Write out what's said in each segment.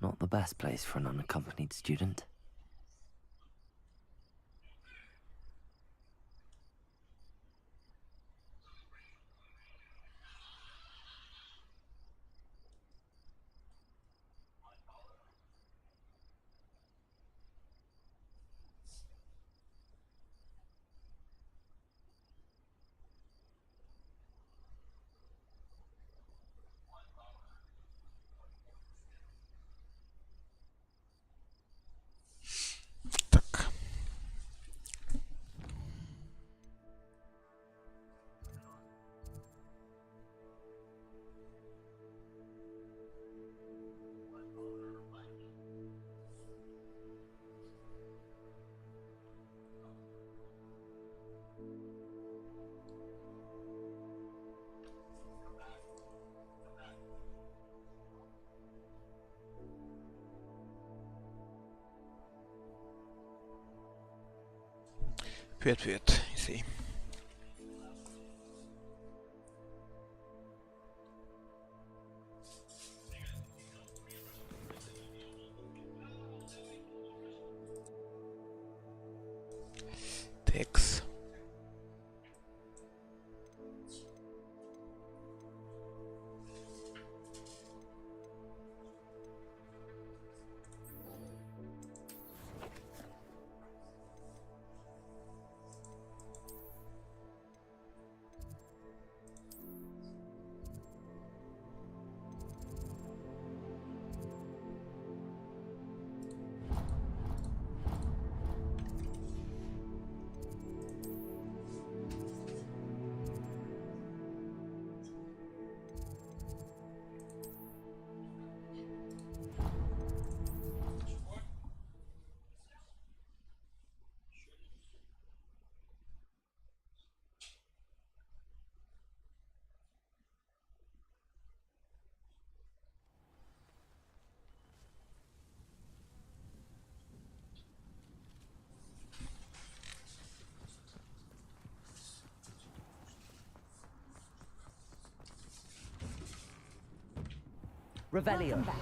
Not the best place for an unaccompanied student. Так. Привет, привет, Исей. Текс. Welcome back.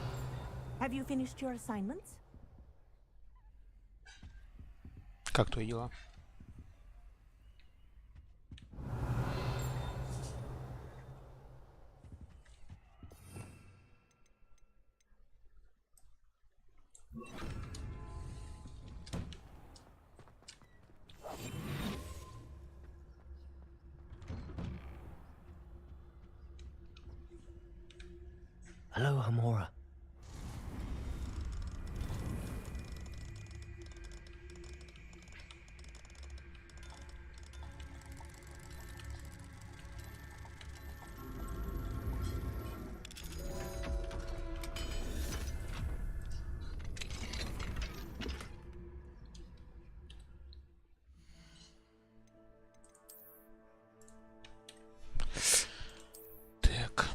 Have you finished your assignments? Как твои дела? Hello, Hamora. Так.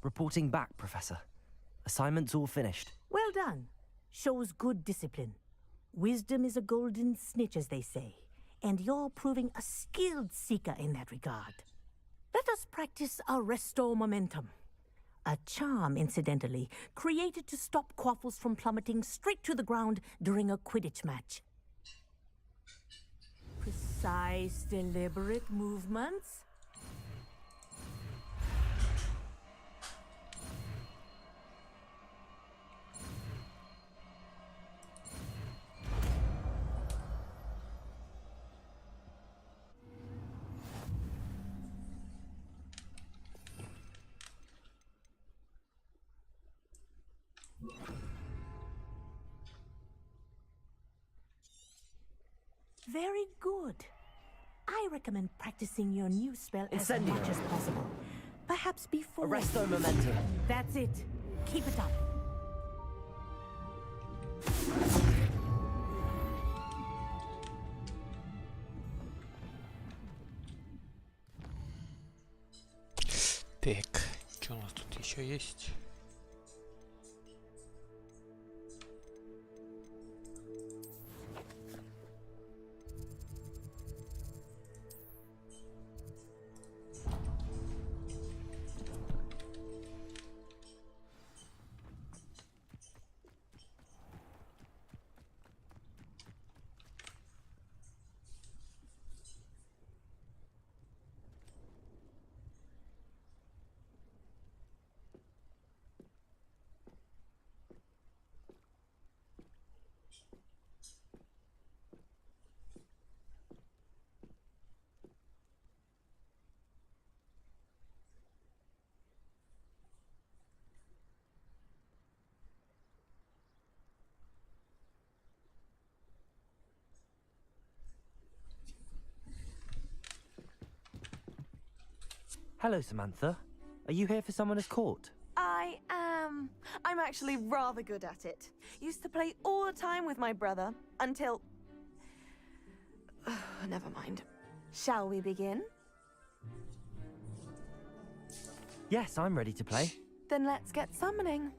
Reporting back, Professor. Assignments all finished. Well done. Shows good discipline. Wisdom is a golden snitch, as they say, and you're proving a skilled seeker in that regard. Let us practice our Restore Momentum. A charm, incidentally, created to stop quaffles from plummeting straight to the ground during a Quidditch match. Precise, deliberate movements. Very good. I recommend practicing your new spell as Incendio. much as possible. Perhaps before... Arresto Momentum. That's it. Keep it up. Что у нас тут еще есть? Hello, Samantha. Are you here for someone as court? I am. I'm actually rather good at it. Used to play all the time with my brother until... Never mind. Shall we begin? Yes, I'm ready to play. Then let's get summoning.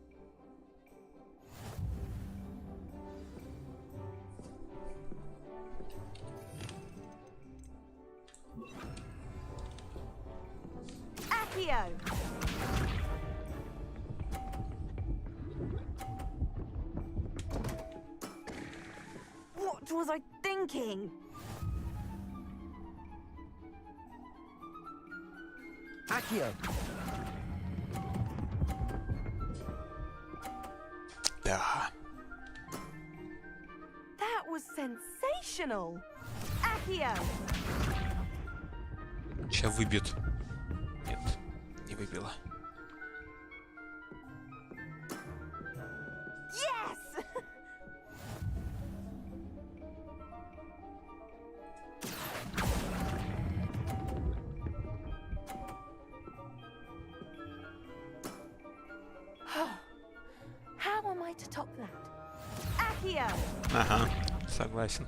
Accio! What was I thinking? Accio! Да. That was sensational! Accio! Сейчас выбьет. Нет, не выбила. Yes! How am I to top that? Accio! Ага, согласен.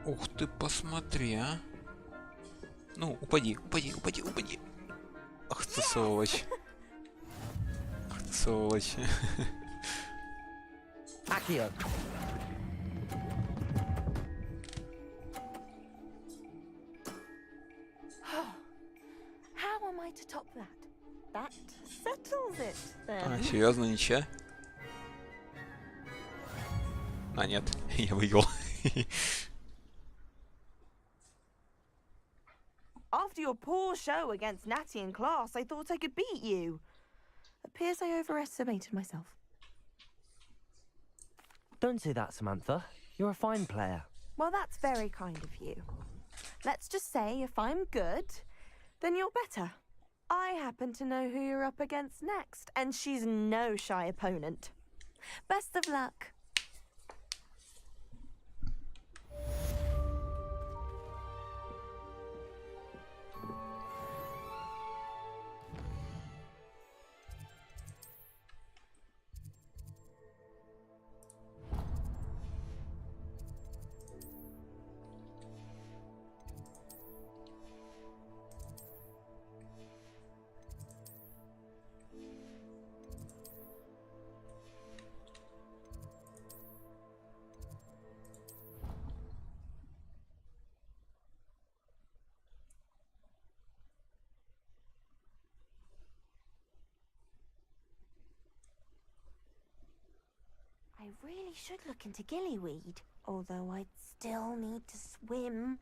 Ух ты, посмотри, а. Ну, упади, упади, упади, упади. Ах ты сволочь. Ах ты сволочь. Accio! How am I to top that? That settles it, А, then. серьезно, ничья? А, нет, я выиграл. After your poor show against Natty in class, I thought I could beat you. Appears I overestimated myself. Don't say that, Samantha. You're a fine player. Well, that's very kind of you. Let's just say if I'm good, then you're better. I happen to know who you're up against next, and she's no shy opponent. Best of luck. I really should look into gillyweed, although I'd still need to swim.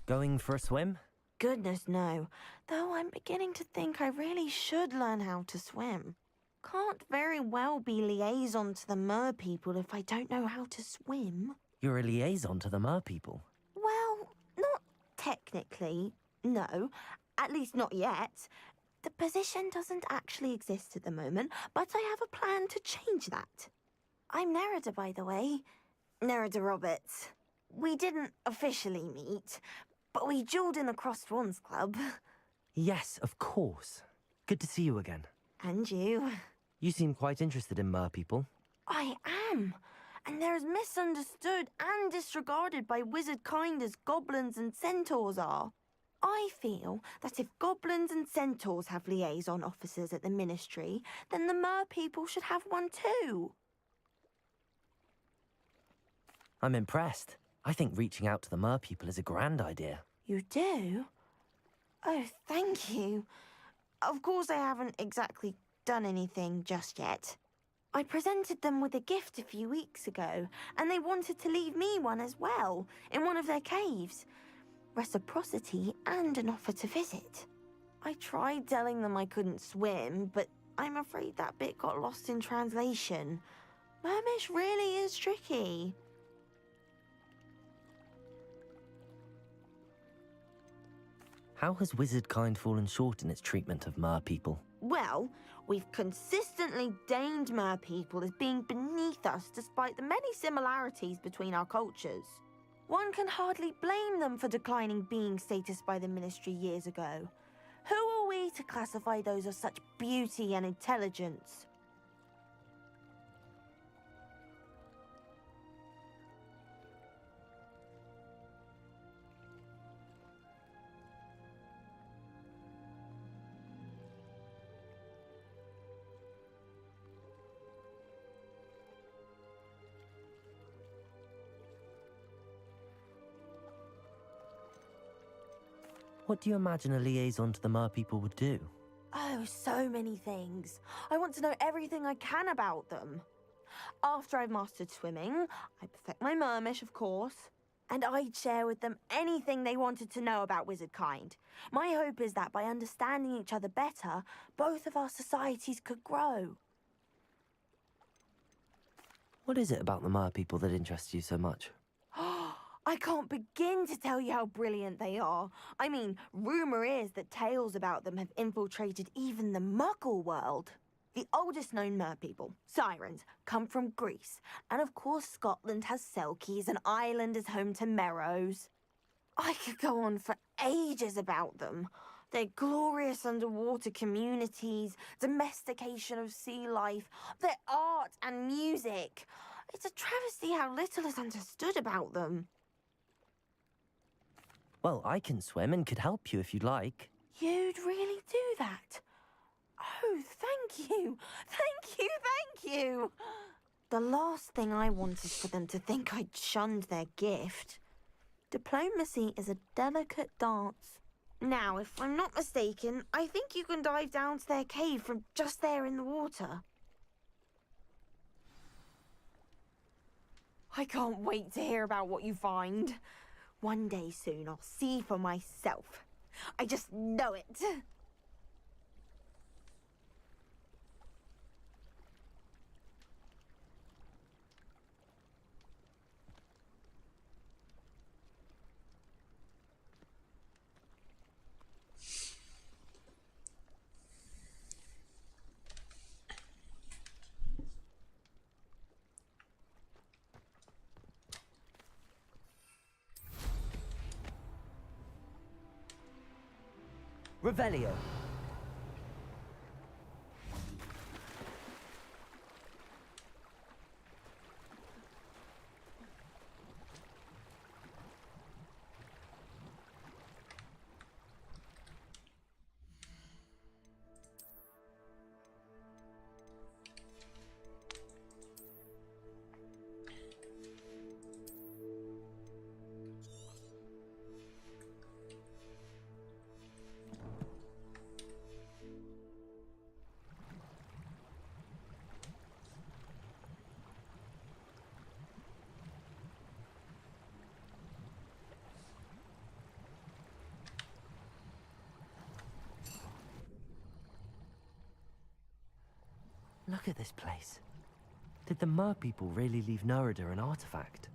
Going for a swim? goodness, no. Though I'm beginning to think I really should learn how to swim. Can't very well be liaison to the mer people if I don't know how to swim. You're a liaison to the mer people. Well, not technically, no. At least not yet. The position doesn't actually exist at the moment, but I have a plan to change that. I'm Nerida, by the way. Nerida Roberts. We didn't officially meet, but we duelled in the Crossed Swans Club. Yes, of course. Good to see you again. And you. You seem quite interested in mer people. I am. And they're as misunderstood and disregarded by wizard kind as goblins and centaurs are. I feel that if goblins and centaurs have liaison officers at the ministry, then the mer people should have one too. I'm impressed. I think reaching out to the mer people is a grand idea. You do? Oh, thank you. Of course I haven't exactly done anything just yet. I presented them with a gift a few weeks ago, and they wanted to leave me one as well, in one of their caves. Reciprocity and an offer to visit. I tried telling them I couldn't swim, but I'm afraid that bit got lost in translation. Mermish really is tricky. How has wizard kind fallen short in its treatment of mer people? Well, we've consistently deigned mer people as being beneath us despite the many similarities between our cultures. One can hardly blame them for declining being status by the ministry years ago. Who are we to classify those of such beauty and intelligence? What do you imagine a liaison to the mer people would do? Oh, so many things. I want to know everything I can about them. After I've mastered swimming, I perfect my mermish, of course, and I'd share with them anything they wanted to know about wizard kind. My hope is that by understanding each other better, both of our societies could grow. What is it about the mer people that interests you so much? I can't begin to tell you how brilliant they are. I mean, rumour is that tales about them have infiltrated even the Muggle world. The oldest known mer people, sirens, come from Greece. And of course Scotland has Selkies and Ireland is home to Merrows. I could go on for ages about them. Their glorious underwater communities, domestication of sea life, their art and music. It's a travesty how little is understood about them. Well, I can swim and could help you if you'd like. You'd really do that? Oh, thank you! Thank you, thank you! The last thing I want is for them to think I'd shunned their gift. Diplomacy is a delicate dance. Now, if I'm not mistaken, I think you can dive down to their cave from just there in the water. I can't wait to hear about what you find. One day soon, I'll see for myself. I just know it. Revelio. Look at this place. Did the Mer people really leave Nerida an artifact?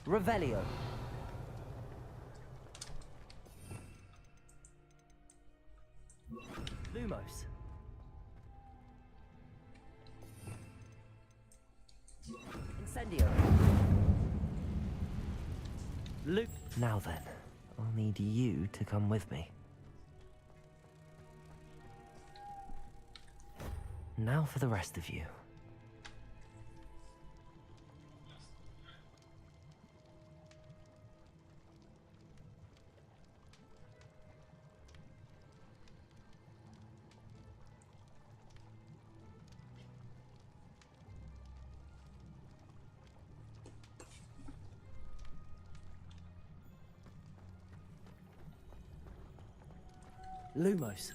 Revelio. Lumos. Incendio. Luke. Now then, I'll need you to come with me. Now for the rest of you. Lumos.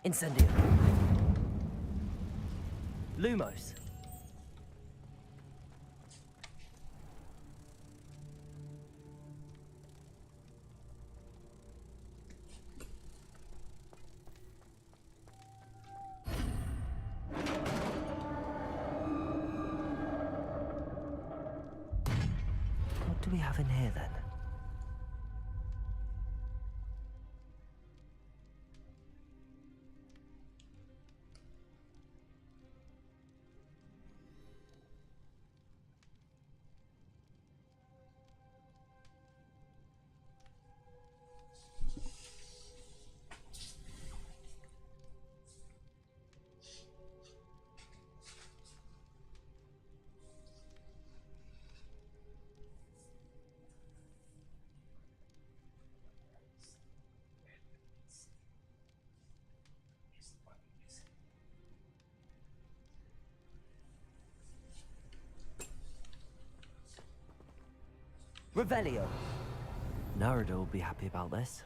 Incendio. Lumos. What do we have in here then? Revelio. Nerida will be happy about this.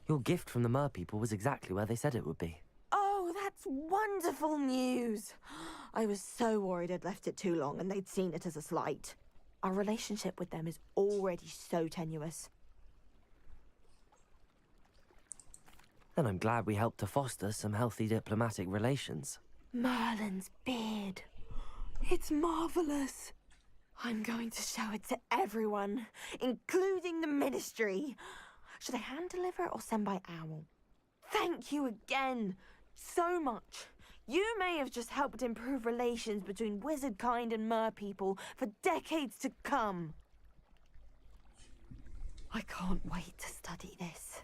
Your gift from the Mer people was exactly where they said it would be. Oh, that's wonderful news. I was so worried I'd left it too long and they'd seen it as a slight. Our relationship with them is already so tenuous. Then I'm glad we helped to foster some healthy diplomatic relations. Merlin's beard. It's marvelous. I'm going to show it to everyone, including the Ministry. Should I hand deliver it or send by owl? Thank you again so much. You may have just helped improve relations between wizard kind and mer people for decades to come. I can't wait to study this.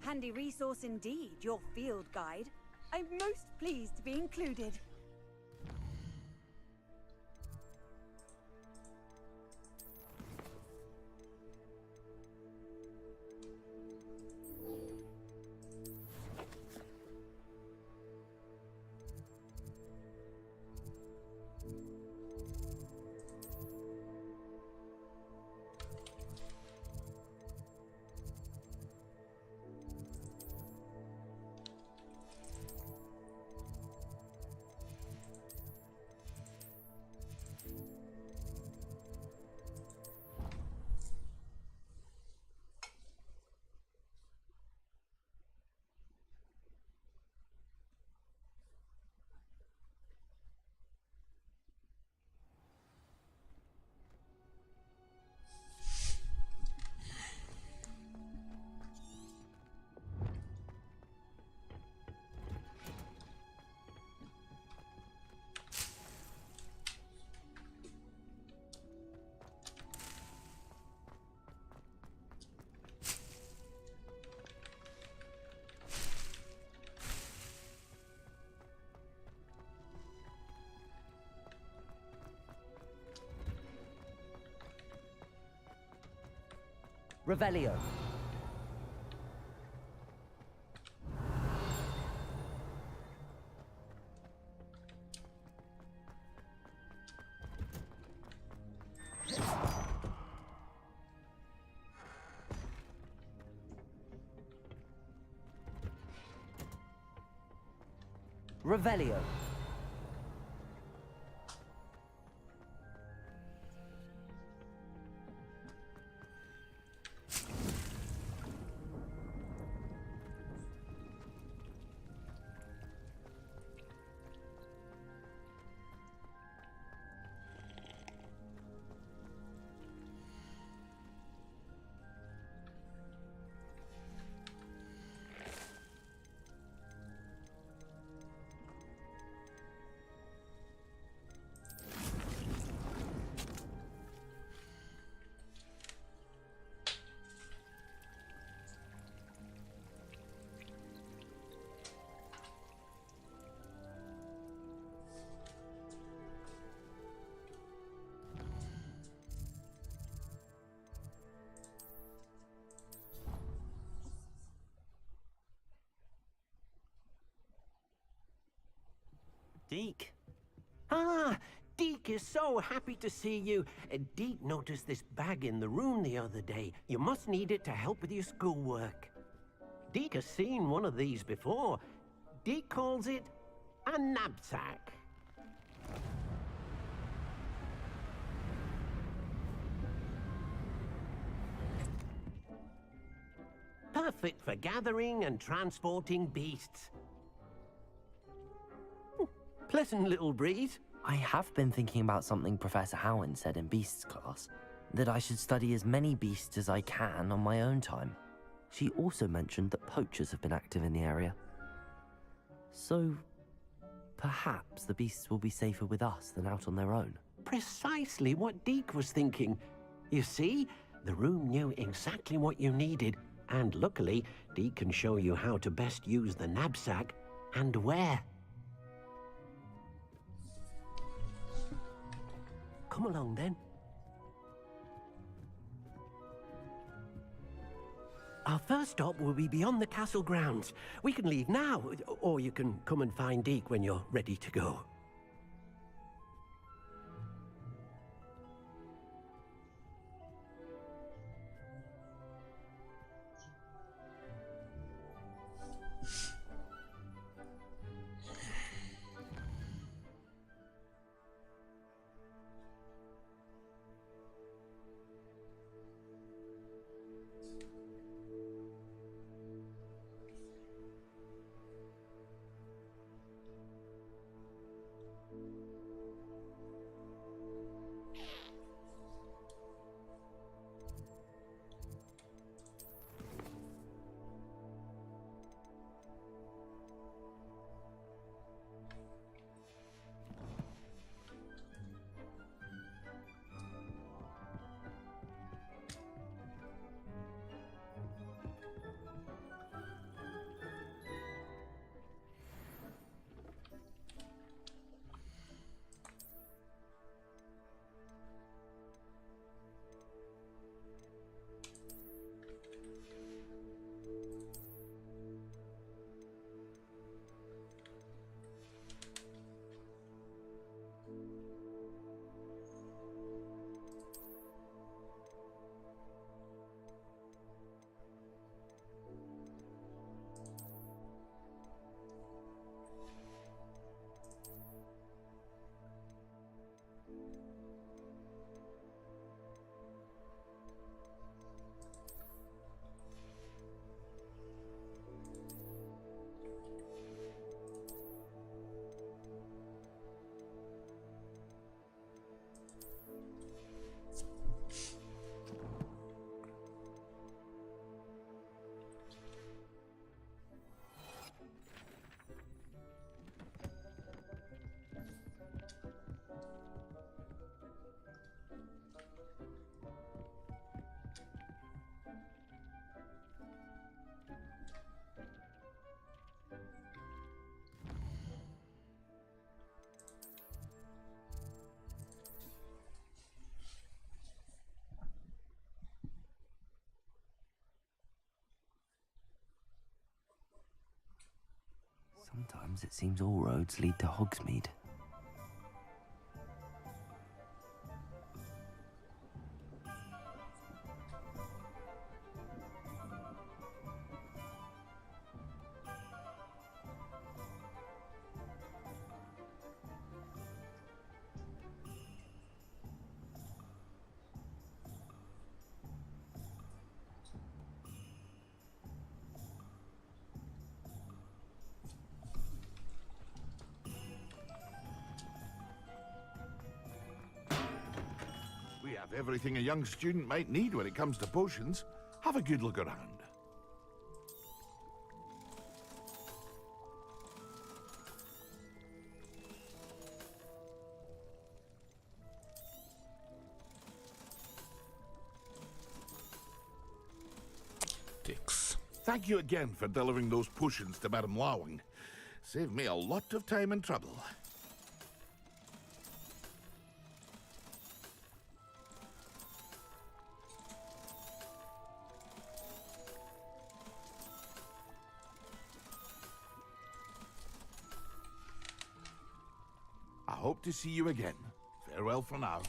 Handy resource indeed, your field guide. I'm most pleased to be included. Revelio. Revelio. Deke. Ah, Deke is so happy to see you. Deke noticed this bag in the room the other day. You must need it to help with your schoolwork. Deke has seen one of these before. Deke calls it a knapsack. Perfect for gathering and transporting beasts. Pleasant little breeze. I have been thinking about something Professor Howard said in Beasts class, that I should study as many beasts as I can on my own time. She also mentioned that poachers have been active in the area. So, perhaps the beasts will be safer with us than out on their own. Precisely what Deke was thinking. You see, the room knew exactly what you needed, and luckily, Deke can show you how to best use the knapsack and where. Come along, then. Our first stop will be beyond the castle grounds. We can leave now, or you can come and find Deke when you're ready to go. Sometimes it seems all roads lead to Hogsmeade. We have everything a young student might need when it comes to potions. Have a good look around. Текс. Thank you again for delivering those potions to Madame Lawing. Saved me a lot of time and trouble. I hope to see you again. Farewell for now.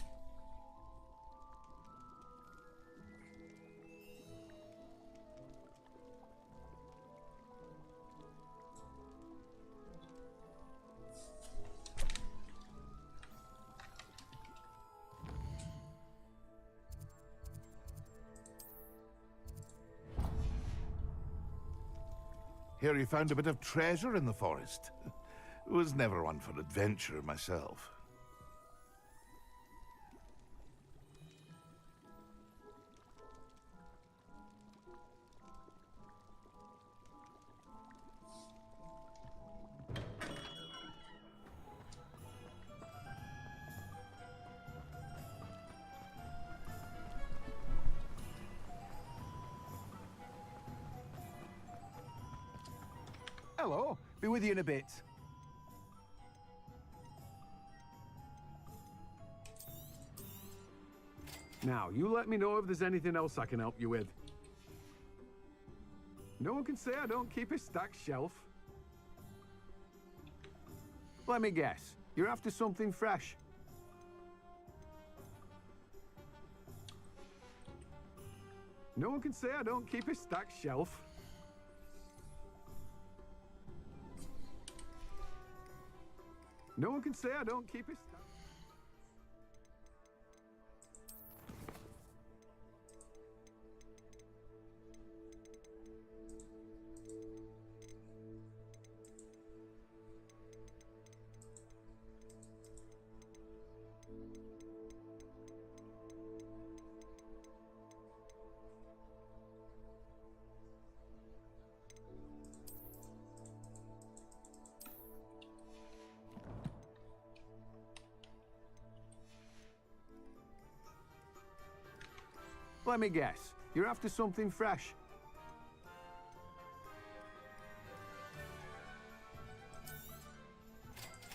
Hear you found a bit of treasure in the forest. Was never one for adventure myself. Hello, be with you in a bit. Now, you let me know if there's anything else I can help you with. No one can say I don't keep a stacked shelf. Let me guess, you're after something fresh. No one can say I don't keep a stacked shelf. No one can say I don't keep a stacked... Let me guess, you're after something fresh.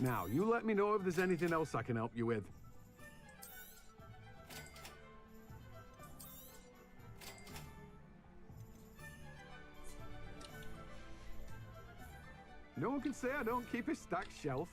Now, you let me know if there's anything else I can help you with. No one can say I don't keep a stacked shelf.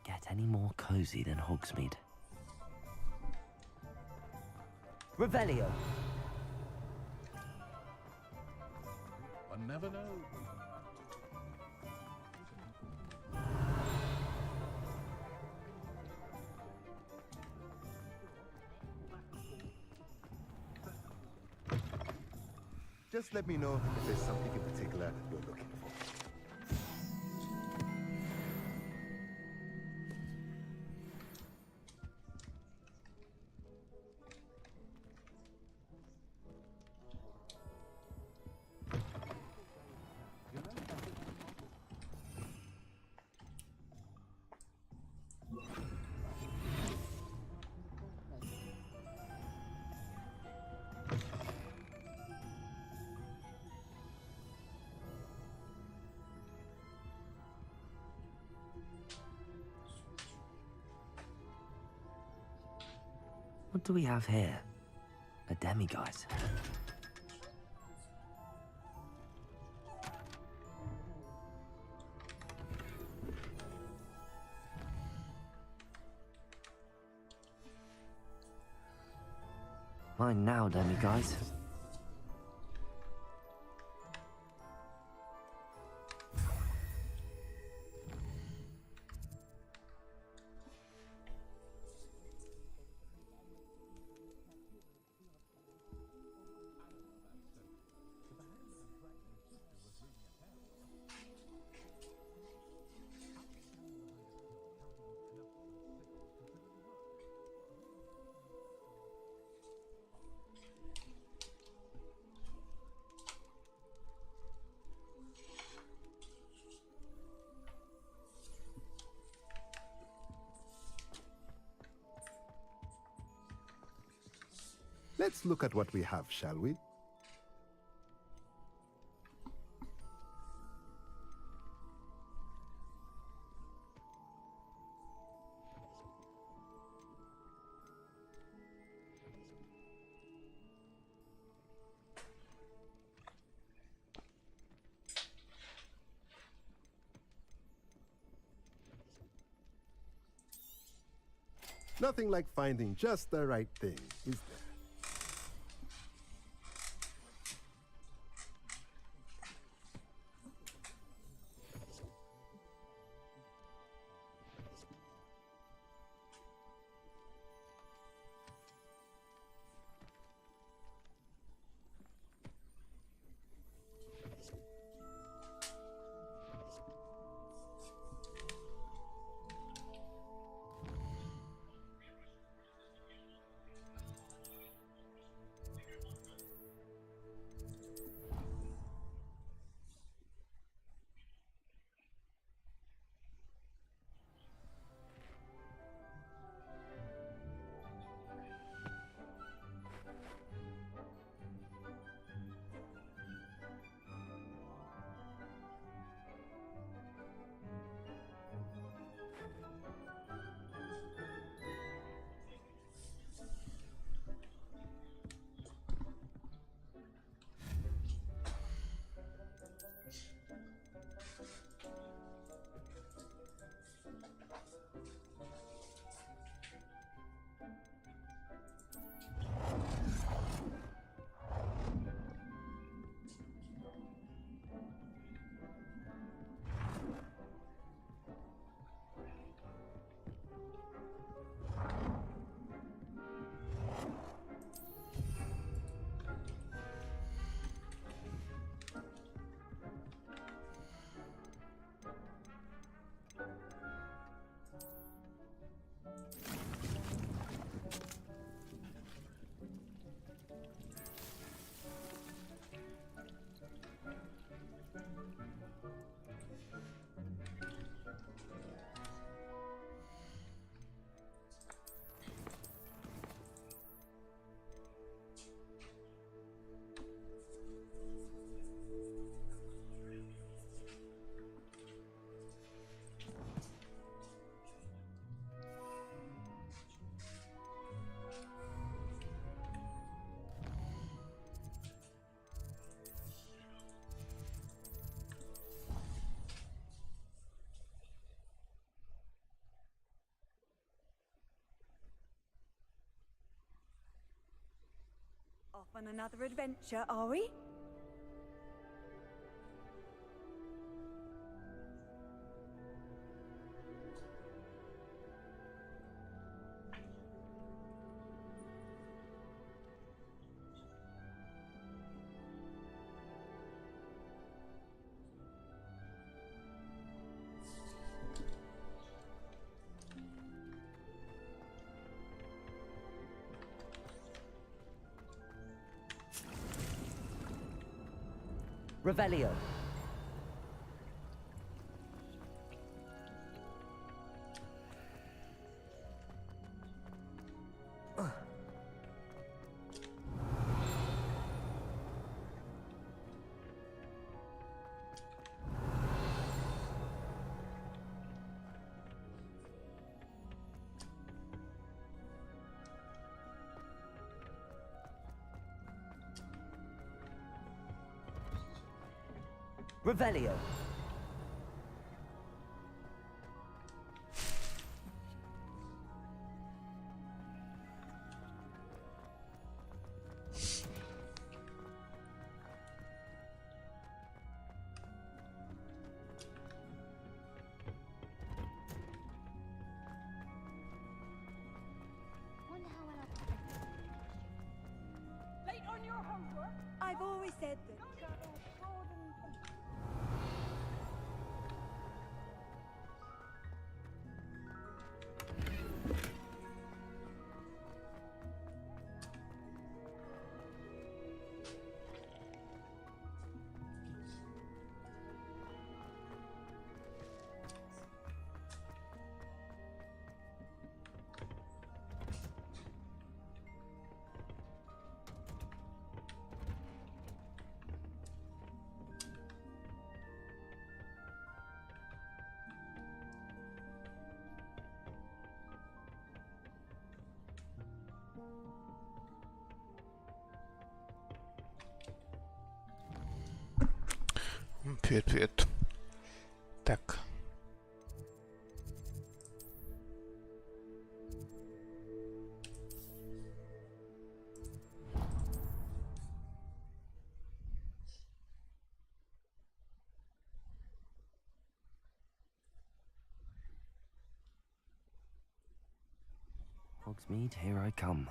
get any more cozy than Hogsmeade. Revelio. One never knows. Just let me know if there's something in particular you're looking for. What do we have here? A demiguise. Mine now, demiguise. Let's look at what we have, shall we? Nothing like finding just the right thing, is there? on another adventure, are we? Revelio. Revelio. Late on your homework? I've always said that. Привет, привет. Так. Hogsmeade, here I come.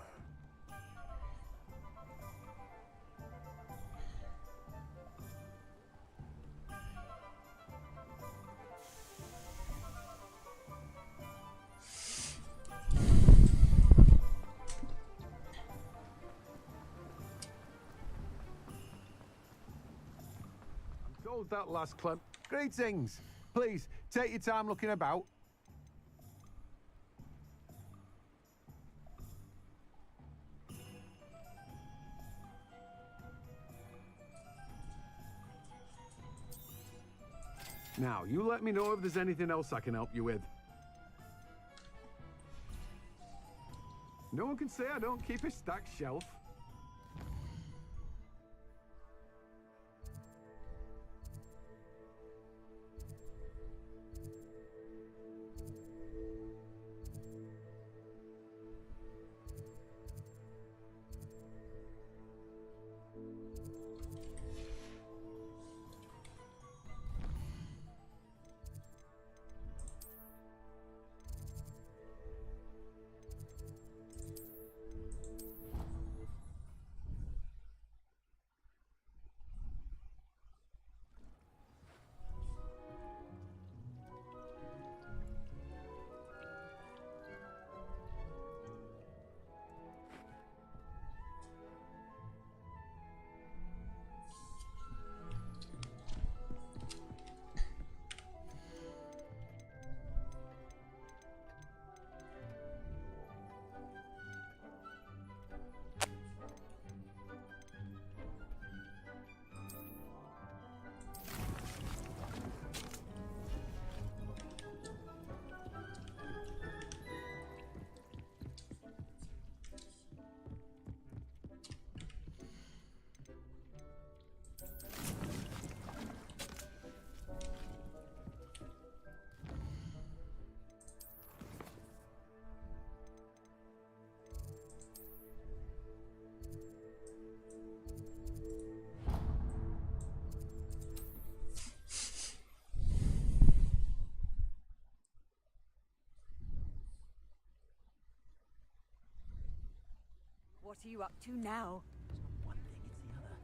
Told that last clump. Greetings. Please, take your time looking about. Now, you let me know if there's anything else I can help you with. No one can say I don't keep a stacked shelf. What are you up to now? One thing, it's the other.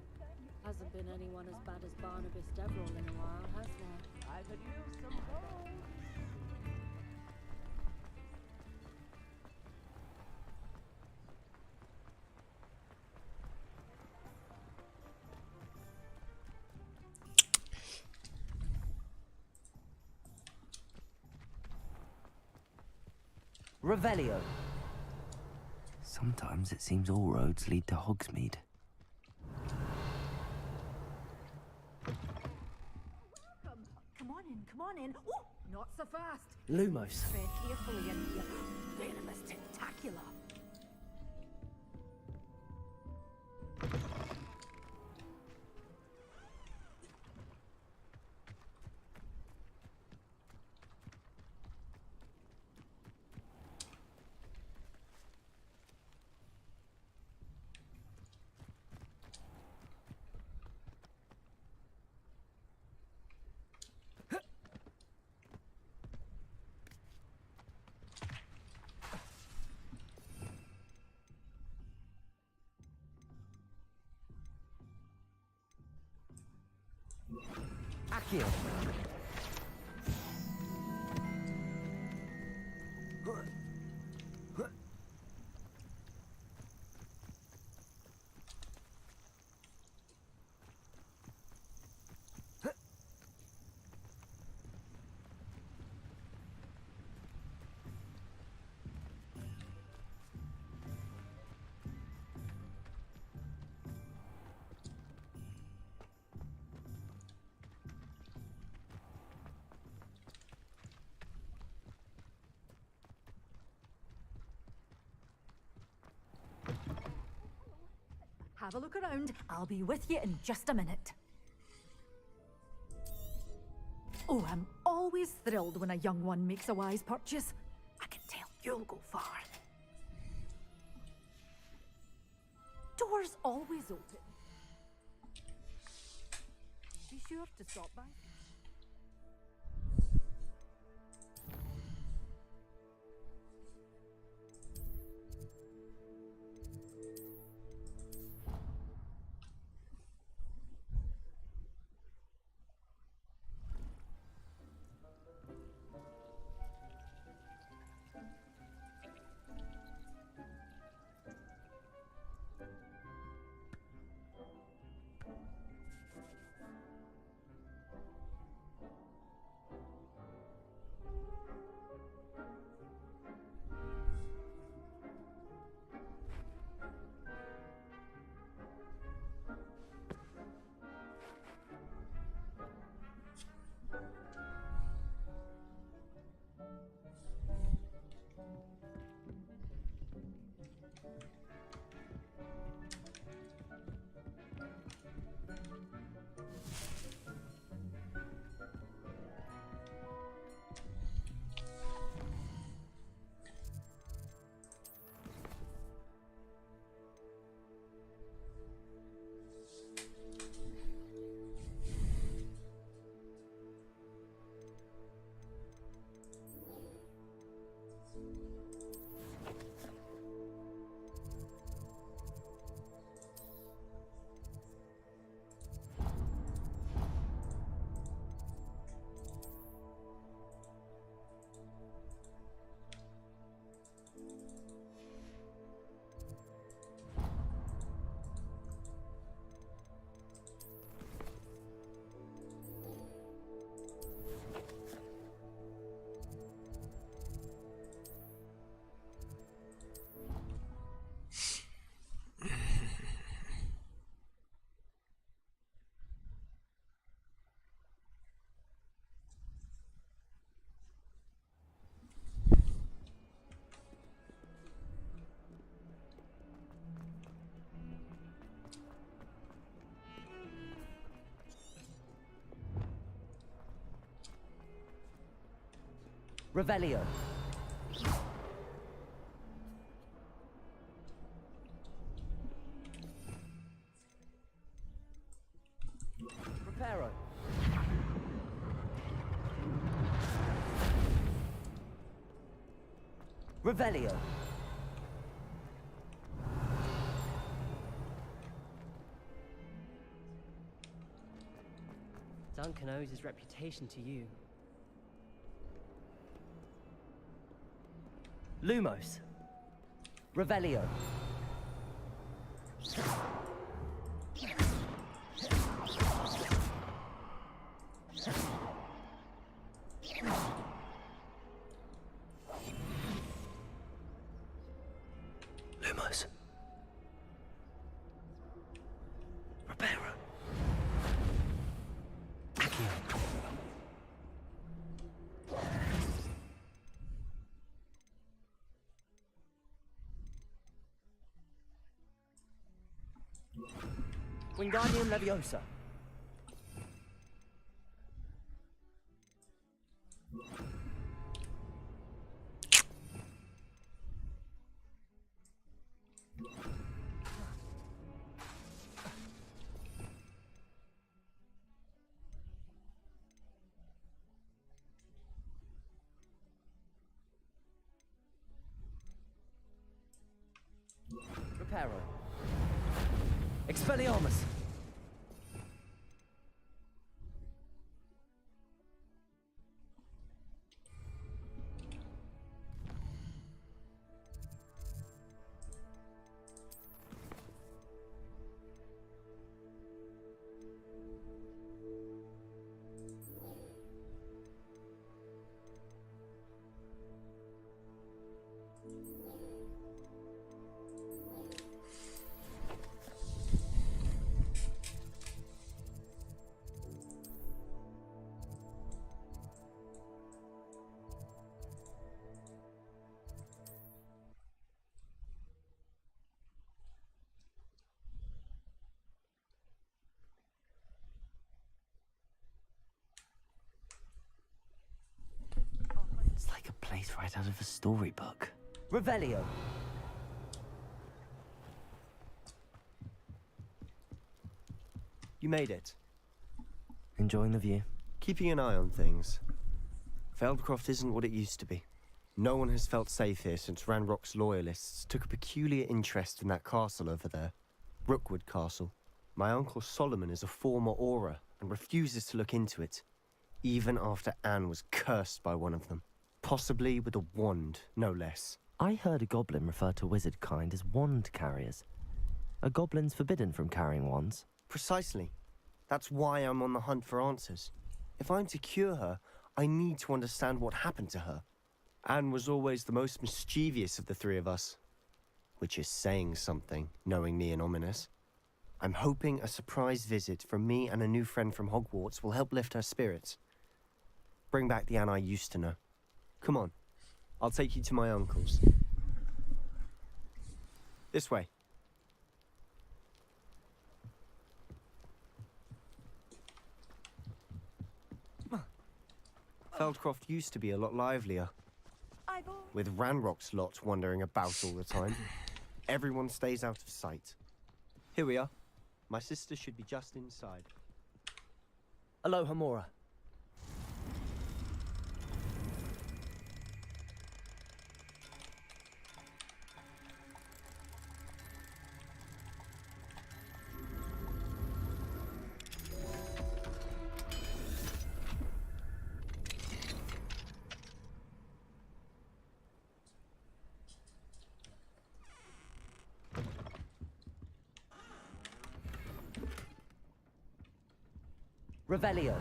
Hasn't been anyone as bad as Barnabas Deverell in a while, has there? I could use some hoes. Revelio. Sometimes it seems all roads lead to Hogsmeade. Come on in, come on in. Ooh, not so fast. Lumos. Tread carefully in here. Venomous tentacular. Accio. Have a look around. I'll be with you in just a minute. Oh, I'm always thrilled when a young one makes a wise purchase. I can tell you'll go far. Doors always open. Be sure to stop by. Revelio. Reparo. Revelio. Duncan owes his reputation to you. Lumos. Revelio. Lumos. Reparo. Accio. Wingardium Leviosa. Reparo. Expelliarmus. It's like a place right out of a storybook. Revelio. You made it. Enjoying the view? Keeping an eye on things. Feldcroft isn't what it used to be. No one has felt safe here since Ranrock's loyalists took a peculiar interest in that castle over there. Rookwood Castle. My uncle Solomon is a former Auror and refuses to look into it, even after Anne was cursed by one of them. Possibly with a wand, no less. I heard a goblin refer to wizard kind as wand carriers. Are goblins forbidden from carrying wands? Precisely. That's why I'm on the hunt for answers. If I'm to cure her, I need to understand what happened to her. Anne was always the most mischievous of the three of us. Which is saying something, knowing me and ominous. I'm hoping a surprise visit from me and a new friend from Hogwarts will help lift her spirits. Bring back the Anne I used to know. Come on, I'll take you to my uncle's. This way. Feldcroft used to be a lot livelier. With Ranrock's lot wandering about all the time. Everyone stays out of sight. Here we are. My sister should be just inside. Aloha Mora. Revelio.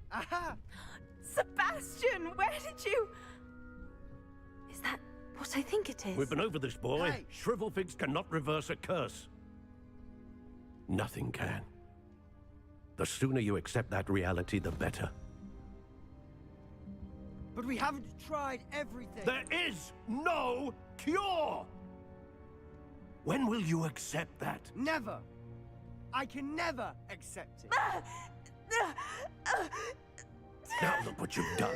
Aha! Sebastian, where did you... Is that what I think it is? We've been over this, boy. Hey. Shrivelfigs cannot reverse a curse. Nothing can. The sooner you accept that reality, the better. But we haven't tried everything. There is no cure! When will you accept that? Never. I can never accept it. Now look what you've done.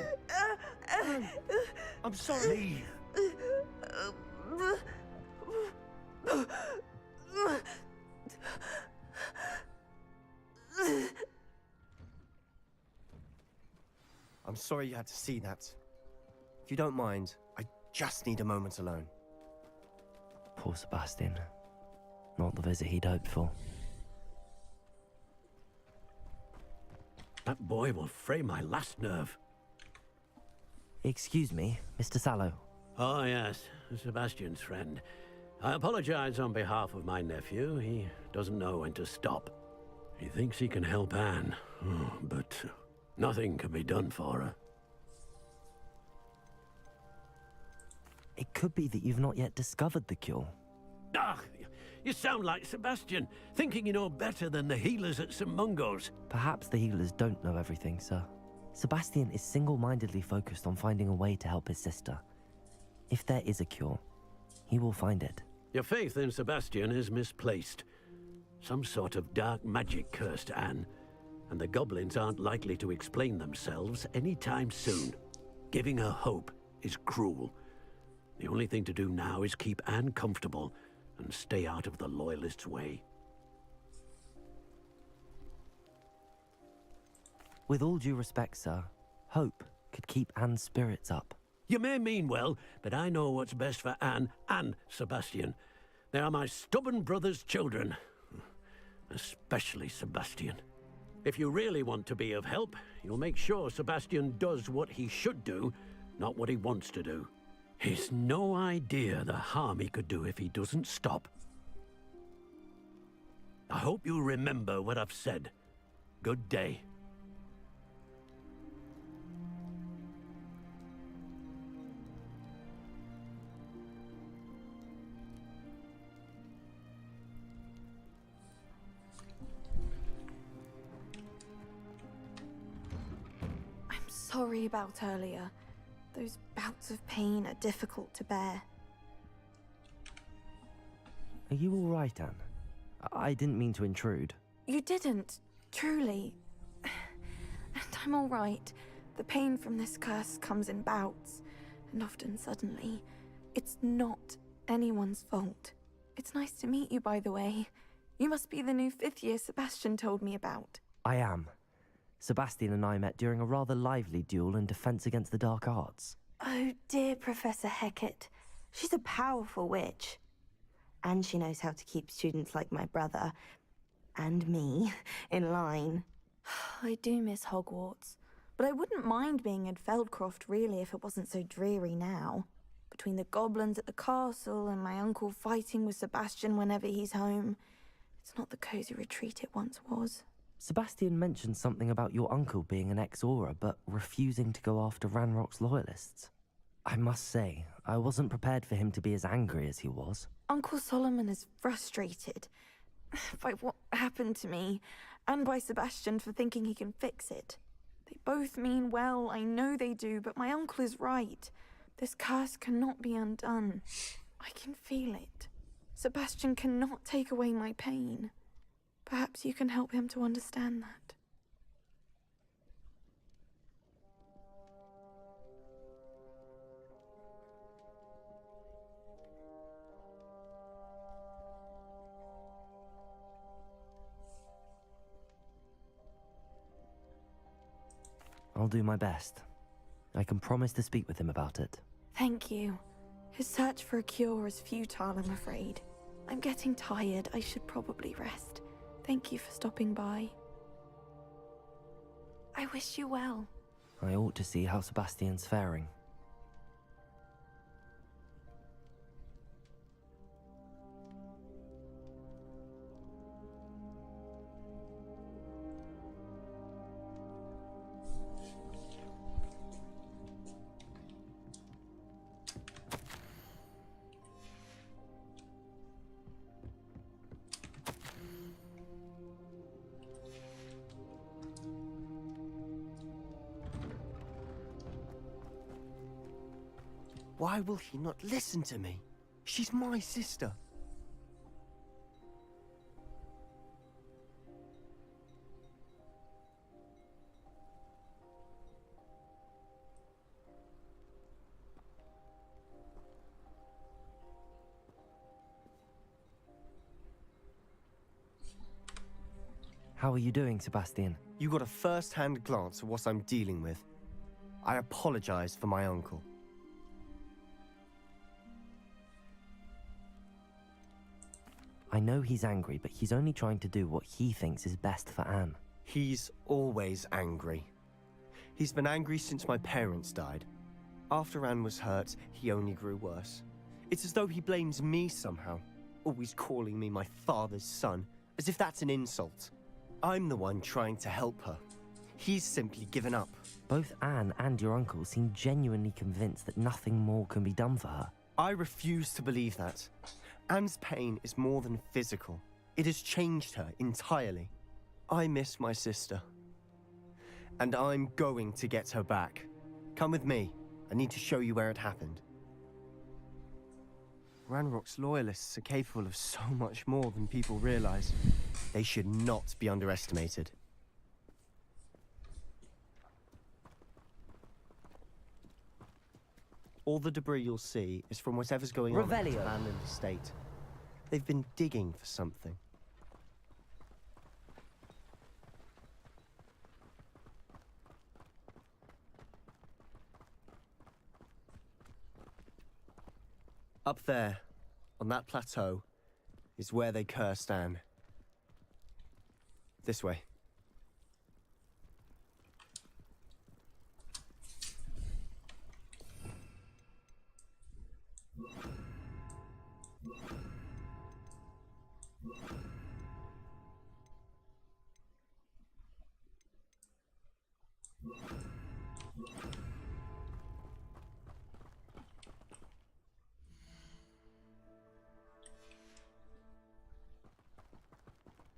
I'm sorry. Leave. I'm sorry you had to see that. If you don't mind, I just need a moment alone. Poor Sebastian. Not the visit he'd hoped for. That boy will fray my last nerve. Excuse me, Mr. Sallow. Oh, yes, Sebastian's friend. I apologize on behalf of my nephew. He doesn't know when to stop. He thinks he can help Anne, but nothing can be done for her. It could be that you've not yet discovered the cure. Ah, you sound like Sebastian, thinking you know better than the healers at St. Mungo's. Perhaps the healers don't know everything, sir. Sebastian is single-mindedly focused on finding a way to help his sister. If there is a cure, he will find it. Your faith in Sebastian is misplaced. Some sort of dark magic cursed Anne, and the goblins aren't likely to explain themselves anytime soon. Giving her hope is cruel. The only thing to do now is keep Anne comfortable and stay out of the Loyalists' way. With all due respect, sir, hope could keep Anne's spirits up. You may mean well, but I know what's best for Anne and Sebastian. They are my stubborn brother's children. Especially Sebastian. If you really want to be of help, you'll make sure Sebastian does what he should do, not what he wants to do. He's no idea the harm he could do if he doesn't stop. I hope you remember what I've said. Good day. I'm sorry about earlier. Those bouts of pain are difficult to bear. Are you all right, Anne? I didn't mean to intrude. You didn't, truly. And I'm all right. The pain from this curse comes in bouts, and often suddenly. It's not anyone's fault. It's nice to meet you, by the way. You must be the new 5th year Sebastian told me about. I am. Sebastian and I met during a rather lively duel in defense against the dark arts. Oh dear, Professor Hecat. She's a powerful witch. And she knows how to keep students like my brother, and me, in line. I do miss Hogwarts, but I wouldn't mind being in Feldcroft, really, if it wasn't so dreary now. Between the goblins at the castle and my uncle fighting with Sebastian whenever he's home, it's not the cozy retreat it once was. Sebastian mentioned something about your uncle being an ex-Auror, but refusing to go after Ranrock's loyalists. I must say, I wasn't prepared for him to be as angry as he was. Uncle Solomon is frustrated by what happened to me, and by Sebastian for thinking he can fix it. They both mean well, I know they do, but my uncle is right. This curse cannot be undone. I can feel it. Sebastian cannot take away my pain. Perhaps you can help him to understand that. I'll do my best. I can promise to speak with him about it. Thank you. His search for a cure is futile, I'm afraid. I'm getting tired. I should probably rest. Thank you for stopping by. I wish you well. I ought to see how Sebastian's faring. Why will he not listen to me? She's my sister. How are you doing, Sebastian? You got a first-hand glance at what I'm dealing with. I apologize for my uncle. I know he's angry, but he's only trying to do what he thinks is best for Anne. He's always angry. He's been angry since my parents died. After Anne was hurt, he only grew worse. It's as though he blames me somehow, always calling me my father's son, as if that's an insult. I'm the one trying to help her. He's simply given up. Both Anne and your uncle seem genuinely convinced that nothing more can be done for her. I refuse to believe that. Anne's pain is more than physical. It has changed her entirely. I miss my sister. And I'm going to get her back. Come with me. I need to show you where it happened. Ranrock's loyalists are capable of so much more than people realize. They should not be underestimated. All the debris you'll see is from whatever's going on at the Revelio. abandoned estate. They've been digging for something. Up there, on that plateau, is where they cursed Anne. This way.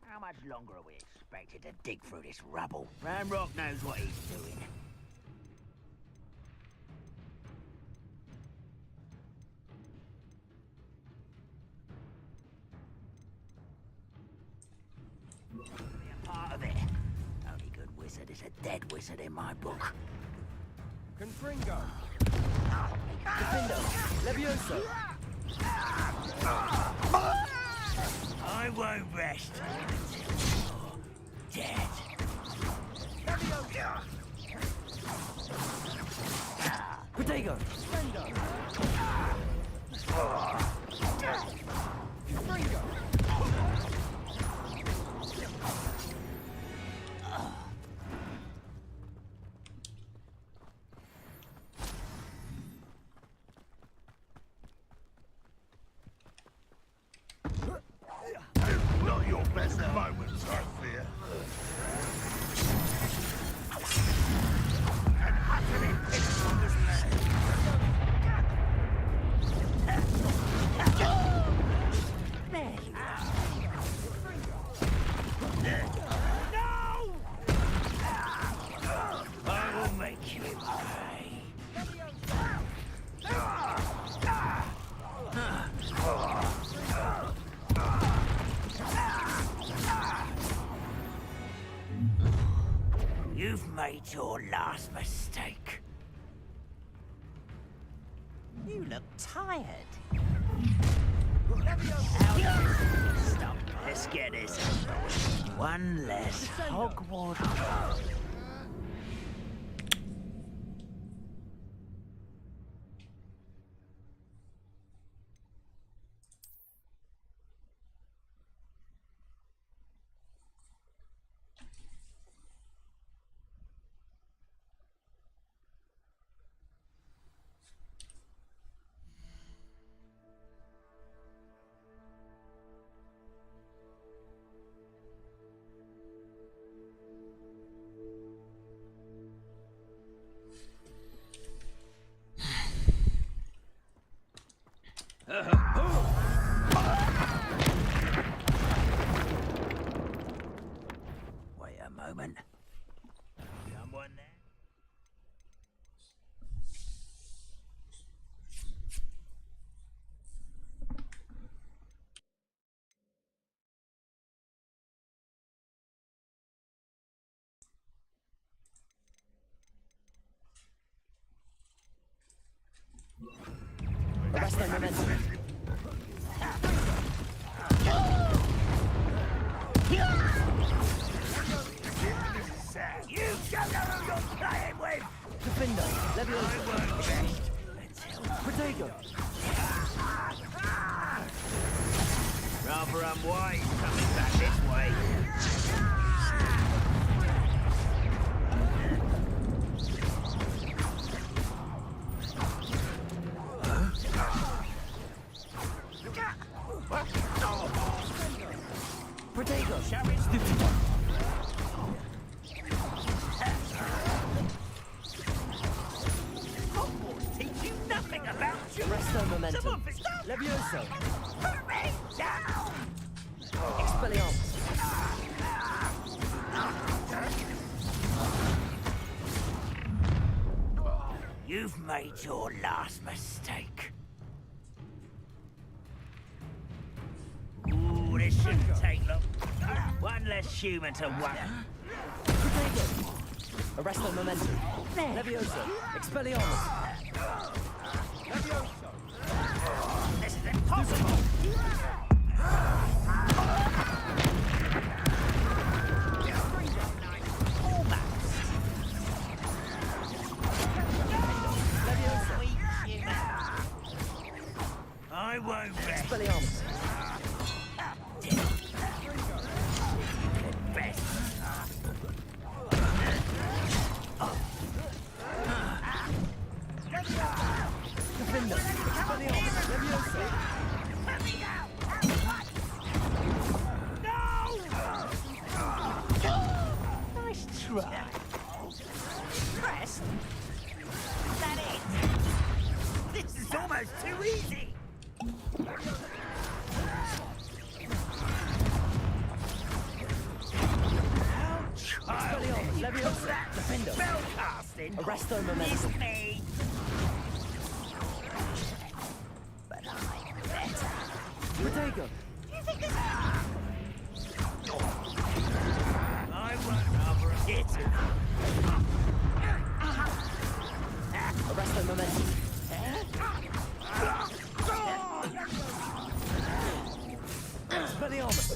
How much longer are we expected to dig through this rubble? Ranrock knows what he's doing. Be a part of it. Only good wizard is a dead wizard in my book. Confringo! Defendo! Levioso! I won't rest until you're dead. Protego! Not your best moments, I fear. An utterly pitiful land. There you No! I will make you pay. You've made your last mistake. You look tired. Stop. Let's get this. One less Hogwarts. Arrest their momentum. You don't know who you're playing with! Defender, Leviosa. Protego. Rather unwise coming back this way. Protego. Hogwarts teach you nothing about you. Arrest their momentum. Some of it's Leviosa. Put me down! Expelliarmus. You've made your last mistake. Ooh, this shouldn't take long. One less human to worry. Protego. Arrest their momentum. Leviosa. Expelliarmus. Leviosa. This is impossible! I won't rest. Expelliarmus. Best. Defender. Expelliarmus. Leviosa. Nice try. Rest? Is that it? This is almost too easy. Expelliarmus. Leviosa. Defender. Spell casting. Arrest their momentum. It's me. But I'm better. Protego. Do you think this? I won't rather hit it. Arrest their momentum. Expelliarmus.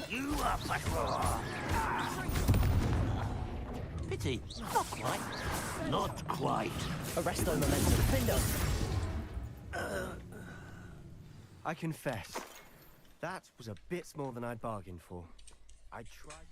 You are but pity. Not quite. Not quite. Arrest their momentum. Defender. I confess, that was a bit more than I'd bargained for. I tried.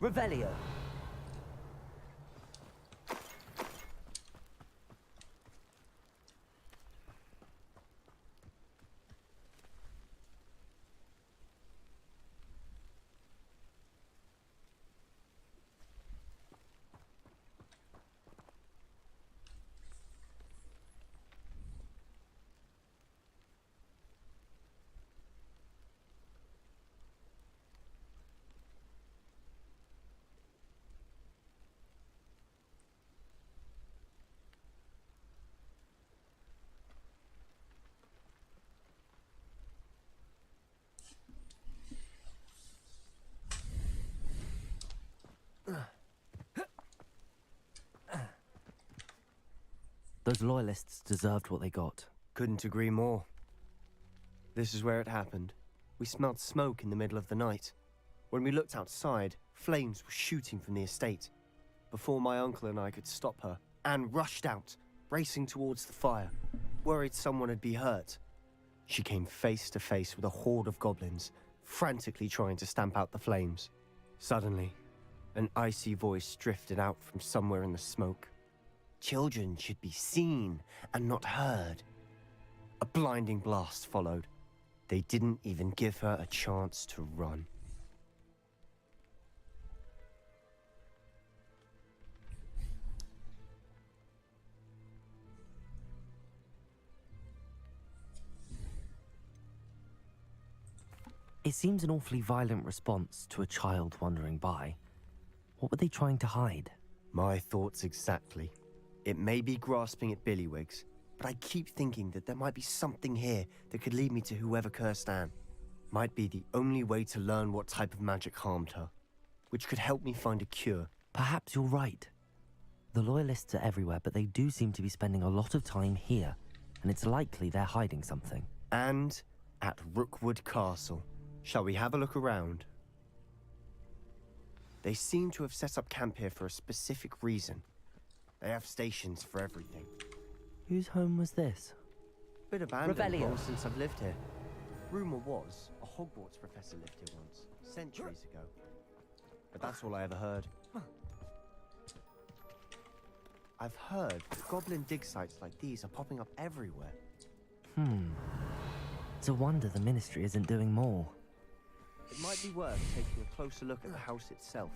Revelio. Those loyalists deserved what they got. Couldn't agree more. This is where it happened. We smelled smoke in the middle of the night. When we looked outside, flames were shooting from the estate. Before my uncle and I could stop her, Anne rushed out, racing towards the fire, worried someone had been hurt. She came face to face with a horde of goblins, frantically trying to stamp out the flames. Suddenly, an icy voice drifted out from somewhere in the smoke. Children should be seen and not heard. A blinding blast followed. They didn't even give her a chance to run. It seems an awfully violent response to a child wandering by. What were they trying to hide? My thoughts exactly. It may be grasping at Billywigs, but I keep thinking that there might be something here that could lead me to whoever cursed Anne. Might be the only way to learn what type of magic harmed her, which could help me find a cure. Perhaps you're right. The Loyalists are everywhere, but they do seem to be spending a lot of time here, and it's likely they're hiding something. And at Rookwood Castle. Shall we have a look around? They seem to have set up camp here for a specific reason. They have stations for everything. Whose home was this? Bit abandoned Revelio. long since I've lived here. Rumor was a Hogwarts professor lived here once, centuries ago. But that's all I ever heard. I've heard goblin dig sites like these are popping up everywhere. It's a wonder the Ministry isn't doing more. It might be worth taking a closer look at the house itself.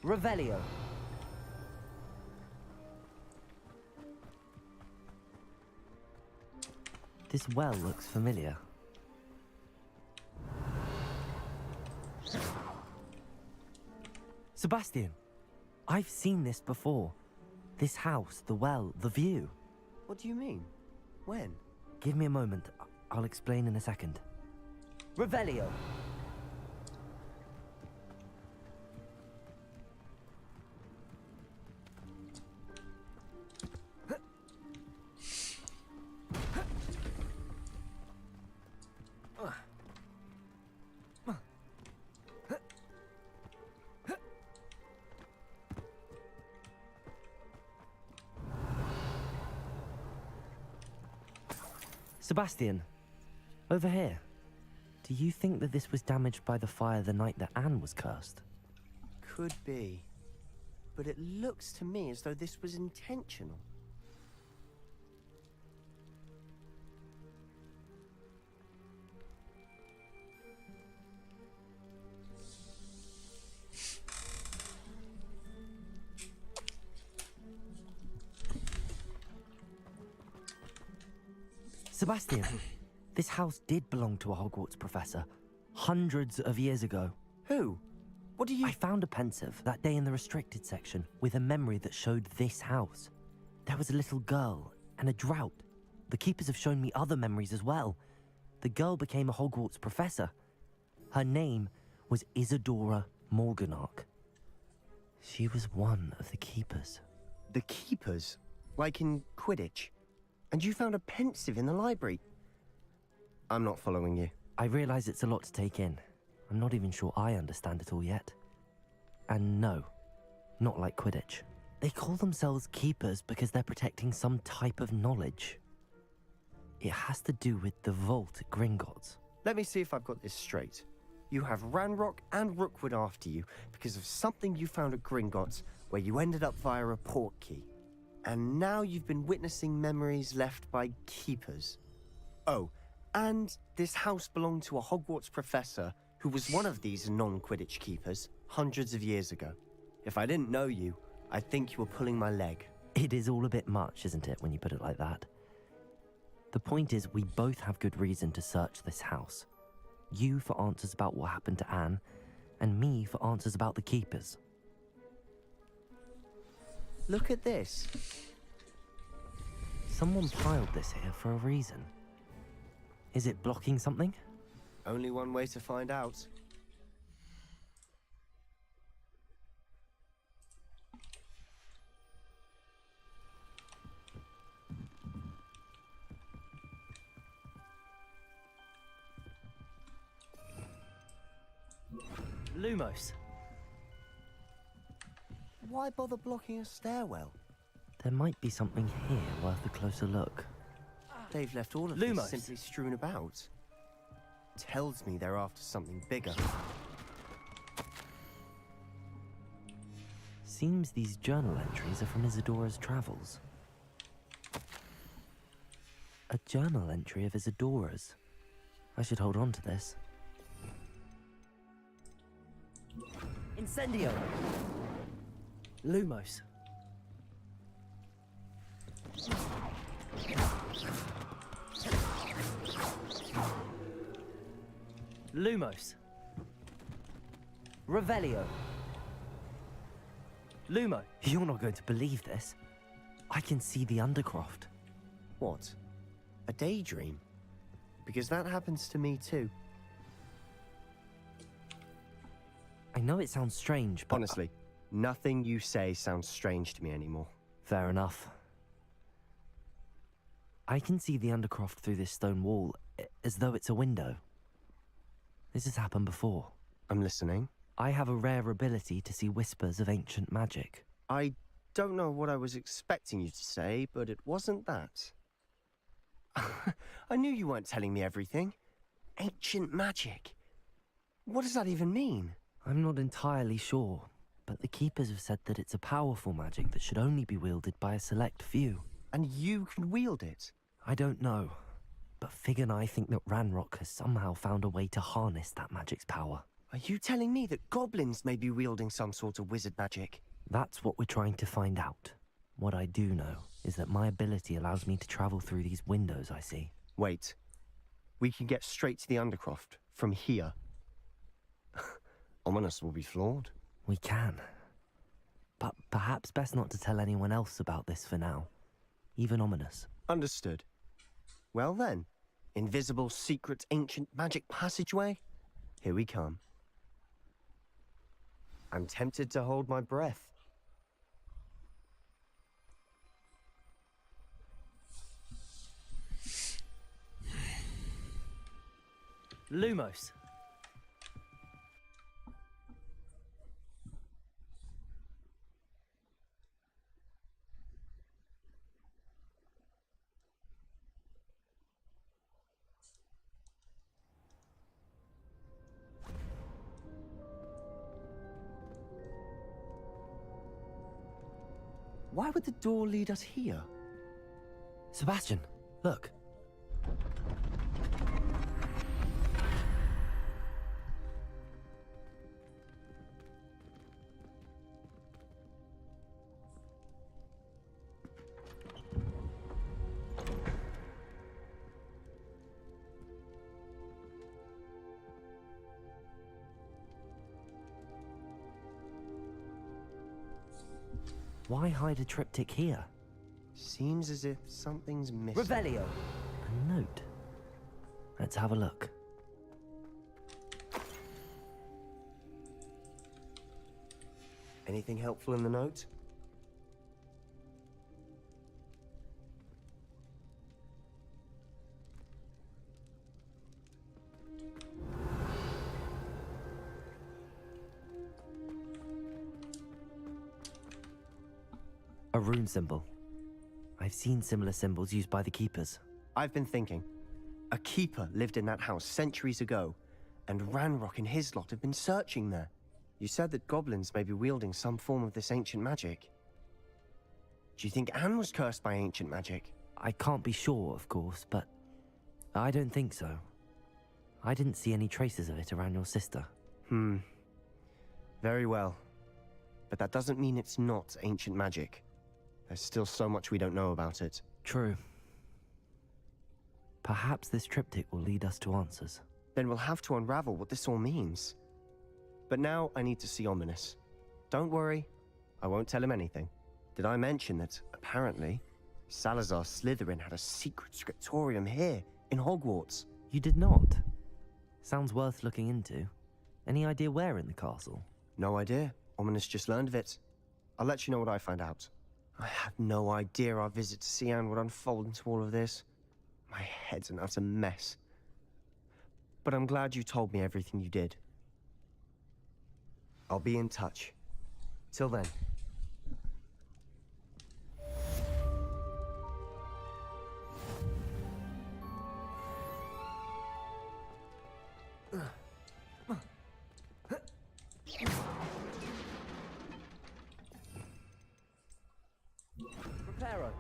Revelio. This well looks familiar. Sebastian, I've seen this before. This house, the well, the view. What do you mean? When? Give me a moment. I'll explain in a second. Revelio. Sebastian, over here. Do you think that this was damaged by the fire the night that Anne was cursed? Could be. But it looks to me as though this was intentional. Sebastian, this house did belong to a Hogwarts professor, hundreds of years ago. Who? What do you— I found a pensive that day in the restricted section with a memory that showed this house. There was a little girl and a drought. The keepers have shown me other memories as well. The girl became a Hogwarts professor. Her name was Isadora Morganach. She was one of the keepers. The keepers? Like in Quidditch? And you found a pensive in the library. I'm not following you. I realize it's a lot to take in. I'm not even sure I understand it all yet. And no, not like Quidditch. They call themselves keepers because they're protecting some type of knowledge. It has to do with the vault at Gringotts. Let me see if I've got this straight. You have Ranrock and Rookwood after you because of something you found at Gringotts where you ended up via a portkey. And now you've been witnessing memories left by keepers. Oh, and this house belonged to a Hogwarts professor who was one of these non-Quidditch keepers hundreds of years ago. If I didn't know you, I'd think you were pulling my leg. It is all a bit much, isn't it, when you put it like that? The point is, we both have good reason to search this house. You for answers about what happened to Anne, and me for answers about the keepers. Look at this. Someone piled this here for a reason. Is it blocking something? Only one way to find out. Lumos. Why bother blocking a stairwell? There might be something here worth a closer look. They've left all of this simply strewn about. Tells me they're after something bigger. Seems these journal entries are from Isadora's travels. A journal entry of Isadora's. I should hold on to this. Incendio! Lumos. Lumos. Revelio. Lumo. You're not going to believe this. I can see the Undercroft. What? A daydream? Because that happens to me too. I know it sounds strange, but... Honestly, nothing you say sounds strange to me anymore. Fair enough. I can see the Undercroft through this stone wall, as though it's a window. This has happened before. I'm listening. I have a rare ability to see whispers of ancient magic. I don't know what I was expecting you to say, but it wasn't that. I knew you weren't telling me everything. Ancient magic. What does that even mean? I'm not entirely sure, but the Keepers have said that it's a powerful magic that should only be wielded by a select few. And you can wield it? I don't know, but Fig and I think that Ranrock has somehow found a way to harness that magic's power. Are you telling me that goblins may be wielding some sort of wizard magic? That's what we're trying to find out. What I do know is that my ability allows me to travel through these windows I see. Wait. We can get straight to the Undercroft from here. Ominous will be flawed. We can. But perhaps best not to tell anyone else about this for now. Even Ominous. Understood. Well then, invisible, secret, ancient magic passageway? Here we come. I'm tempted to hold my breath. Lumos. Why would the door lead us here? Sebastian, look. Why hide a triptych here? Seems as if something's missing. Revelio. A note. Let's have a look. Anything helpful in the note? A rune symbol. I've seen similar symbols used by the keepers. I've been thinking. A keeper lived in that house centuries ago, and Ranrock and his lot have been searching there. You said that goblins may be wielding some form of this ancient magic. Do you think Anne was cursed by ancient magic? I can't be sure, of course, but I don't think so. I didn't see any traces of it around your sister. Very well. But that doesn't mean it's not ancient magic. There's still so much we don't know about it. True. Perhaps this triptych will lead us to answers. Then we'll have to unravel what this all means. But now I need to see Ominous. Don't worry, I won't tell him anything. Did I mention that, apparently, Salazar Slytherin had a secret scriptorium here, in Hogwarts? You did not? Sounds worth looking into. Any idea where in the castle? No idea. Ominous just learned of it. I'll let you know what I find out. I had no idea our visit to Cian would unfold into all of this. My head's an utter mess. But I'm glad you told me everything you did. I'll be in touch. Till then. Reparo.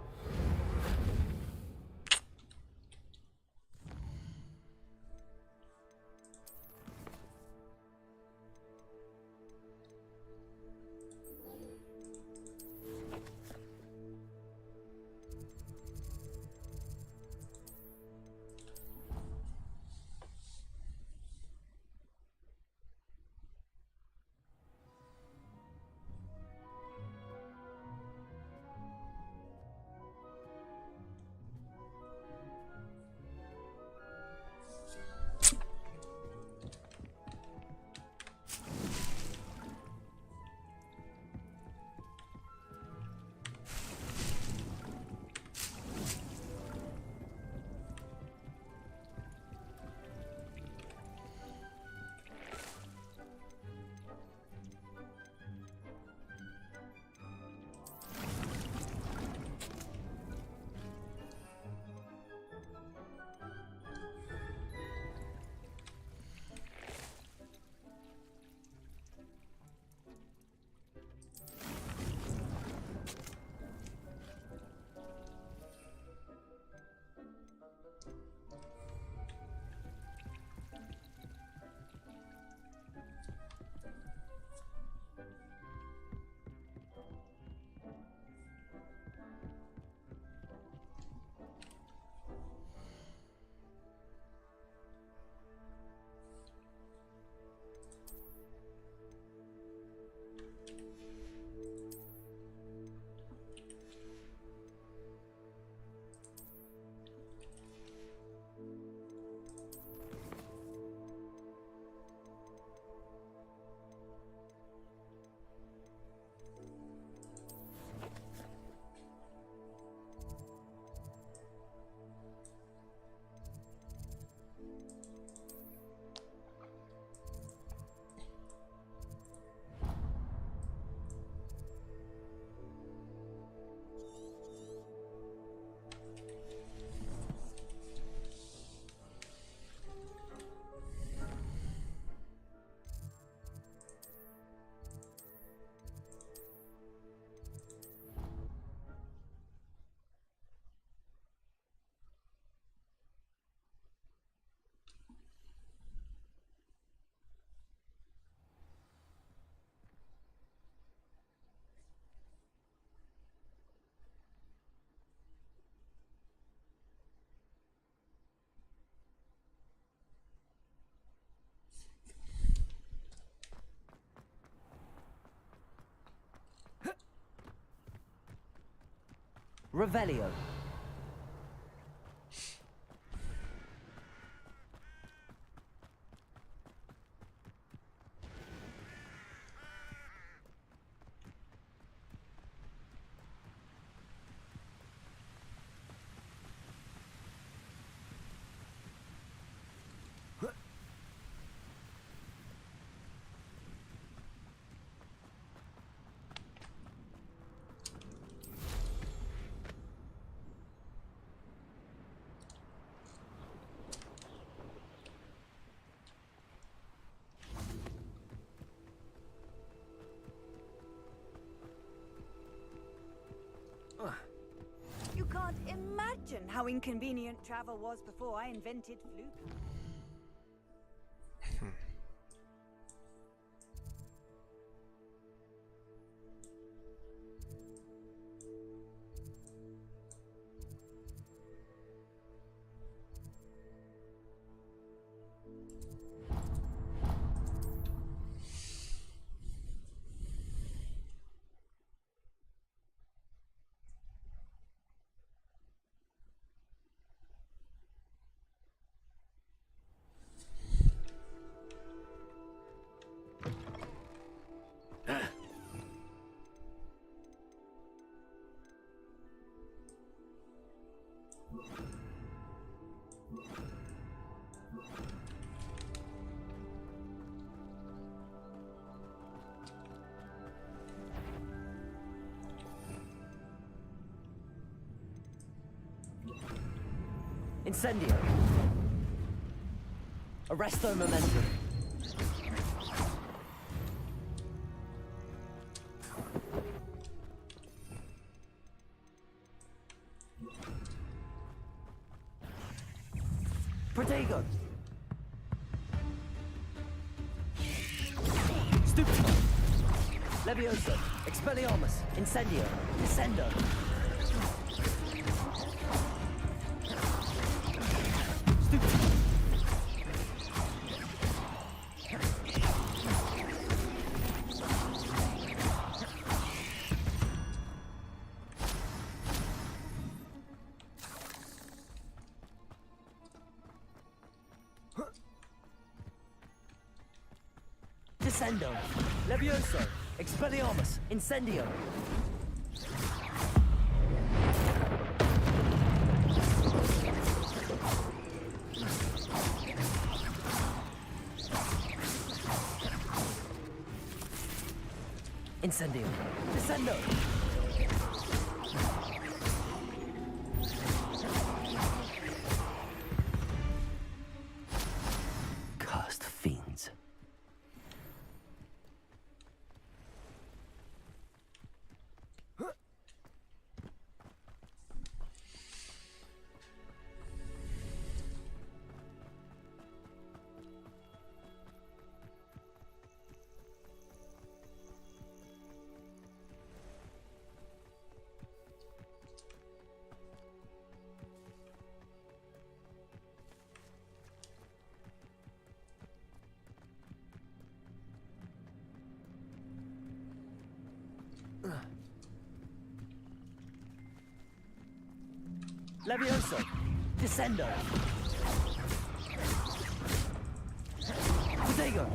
Revelio. You can't imagine how inconvenient travel was before I invented flu. Incendio. Arresto momentum. Protego. Stupid. Levioso. Expelliarmus. Incendio. Descendo. Descendo. Levioso. Expelliarmus. Incendio. Incendio. Descendo. Cursed fiends. Levioso. Descendo. Protego.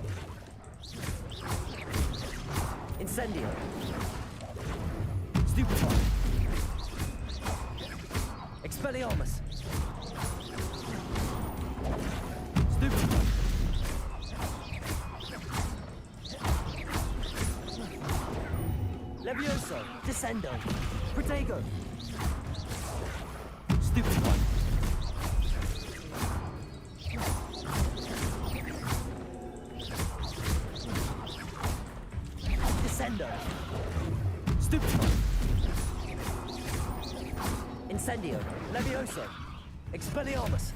Incendio. Stupefy. Expelliarmus. Stupefy. Levioso. Descendo. Protego. Stupid one. Descendo. Stupid one. Incendio. Levioso. Expelliarmus.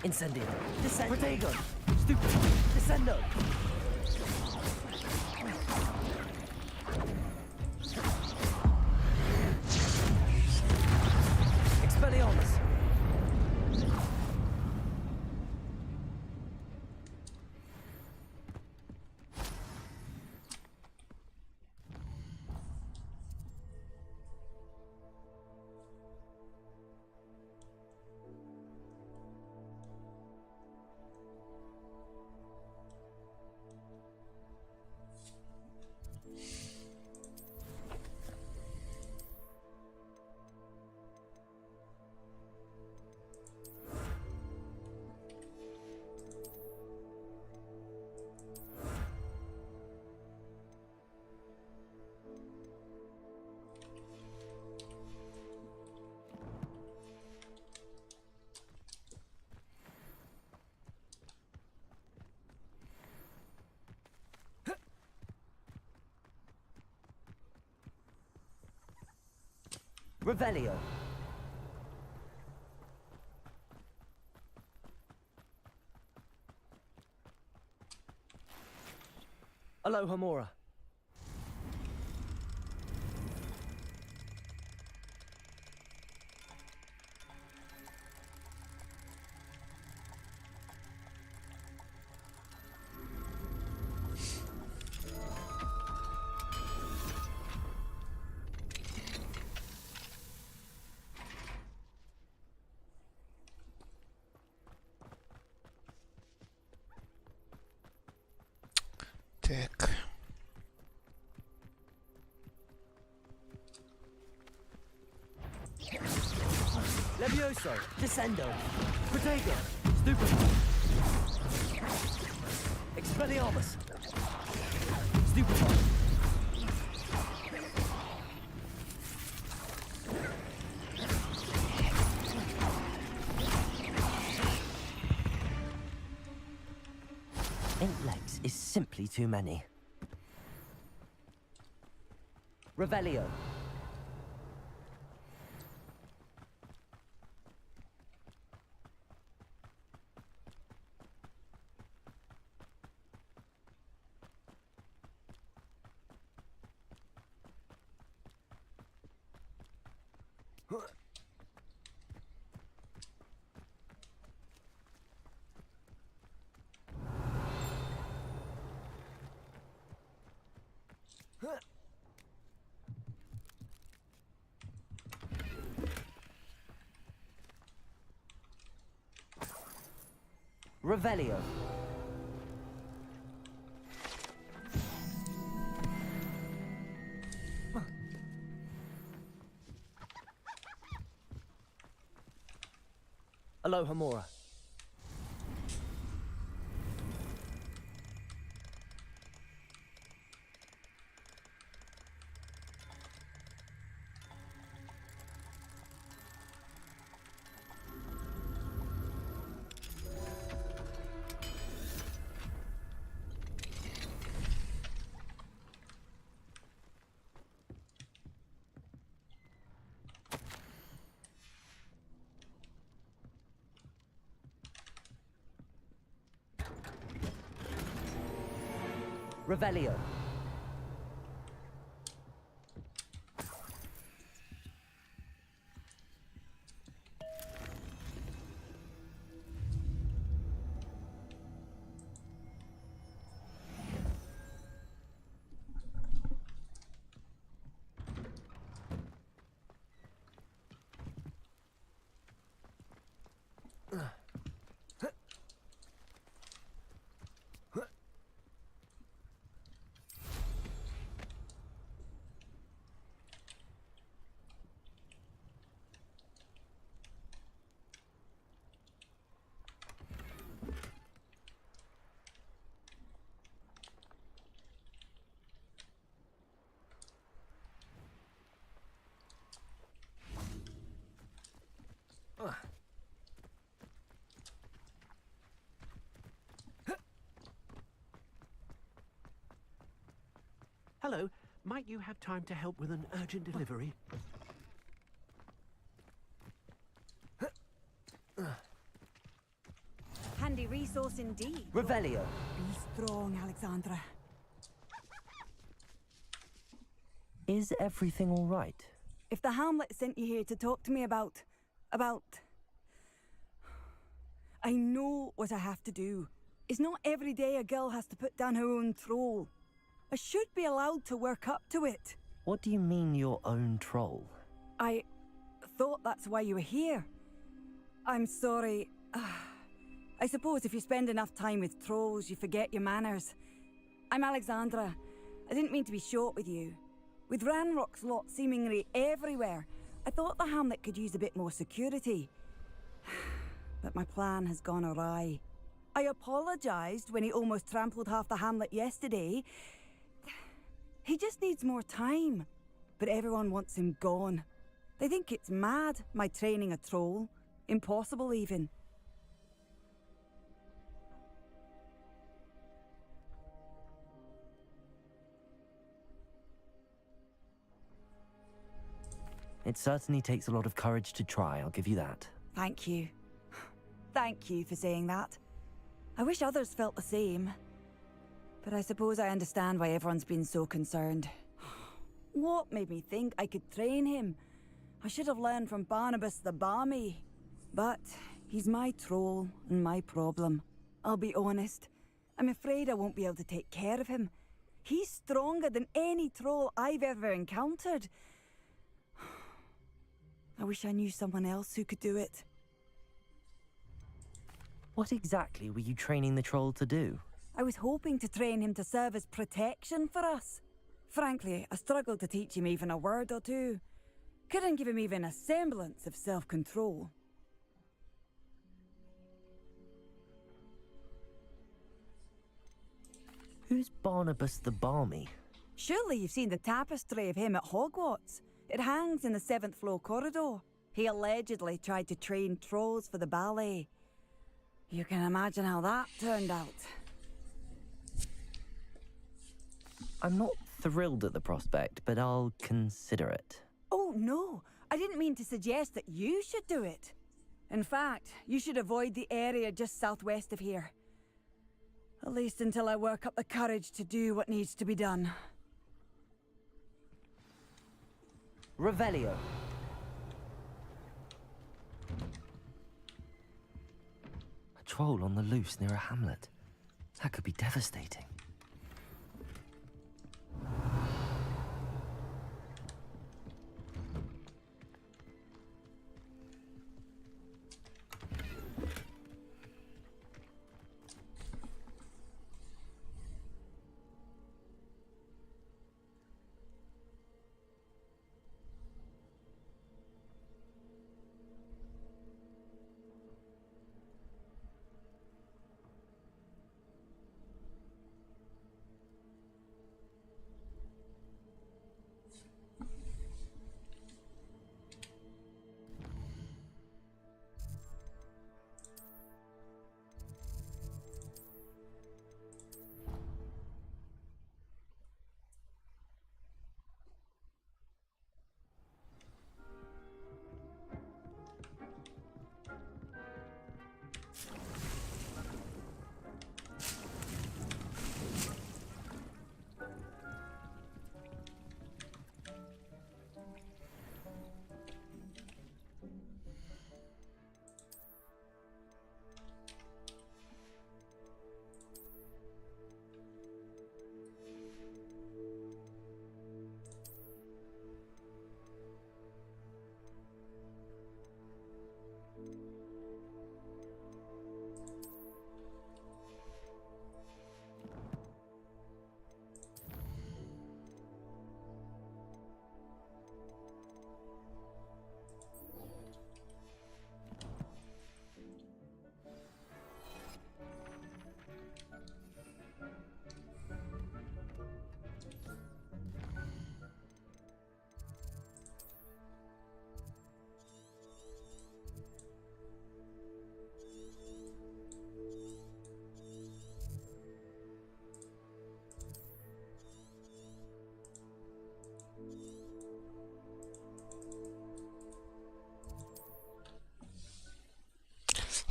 Incendio. Descendo. Protego. Stupid. Descendo. Expelliarmus. Revelio. Alohomora. Так. Levioso. Descendo. Protego. Stupefy. Expelliarmus. Stupefy. Intlex is simply too many. Revelio. Revelio. Alohomora. Revelio. Hello, might you have time to help with an urgent delivery? Handy resource indeed. Revelio. Be strong, Alexandra. Is everything all right? If the Hamlet sent you here to talk to me about... I know what I have to do. It's not every day a girl has to put down her own troll. I should be allowed to work up to it. What do you mean your own troll? I thought that's why you were here. I'm sorry. I suppose if you spend enough time with trolls, you forget your manners. I'm Alexandra. I didn't mean to be short with you. With Ranrock's lot seemingly everywhere, I thought the hamlet could use a bit more security. But my plan has gone awry. I apologized when he almost trampled half the hamlet yesterday. He just needs more time. But everyone wants him gone. They think it's mad, my training a troll. Impossible, even. It certainly takes a lot of courage to try, I'll give you that. Thank you. Thank you for saying that. I wish others felt the same. But I suppose I understand why everyone's been so concerned. What made me think I could train him? I should have learned from Barnabas the Balmy. But he's my troll and my problem. I'll be honest. I'm afraid I won't be able to take care of him. He's stronger than any troll I've ever encountered. I wish I knew someone else who could do it. What exactly were you training the troll to do? I was hoping to train him to serve as protection for us. Frankly, I struggled to teach him even a word or two. Couldn't give him even a semblance of self-control. Who's Barnabas the Balmy? Surely you've seen the tapestry of him at Hogwarts. It hangs in the 7th floor corridor. He allegedly tried to train trolls for the ballet. You can imagine how that turned out. I'm not thrilled at the prospect, but I'll consider it. Oh, no. I didn't mean to suggest that you should do it. In fact, you should avoid the area just southwest of here. At least until I work up the courage to do what needs to be done. Revelio. A troll on the loose near a hamlet. That could be devastating.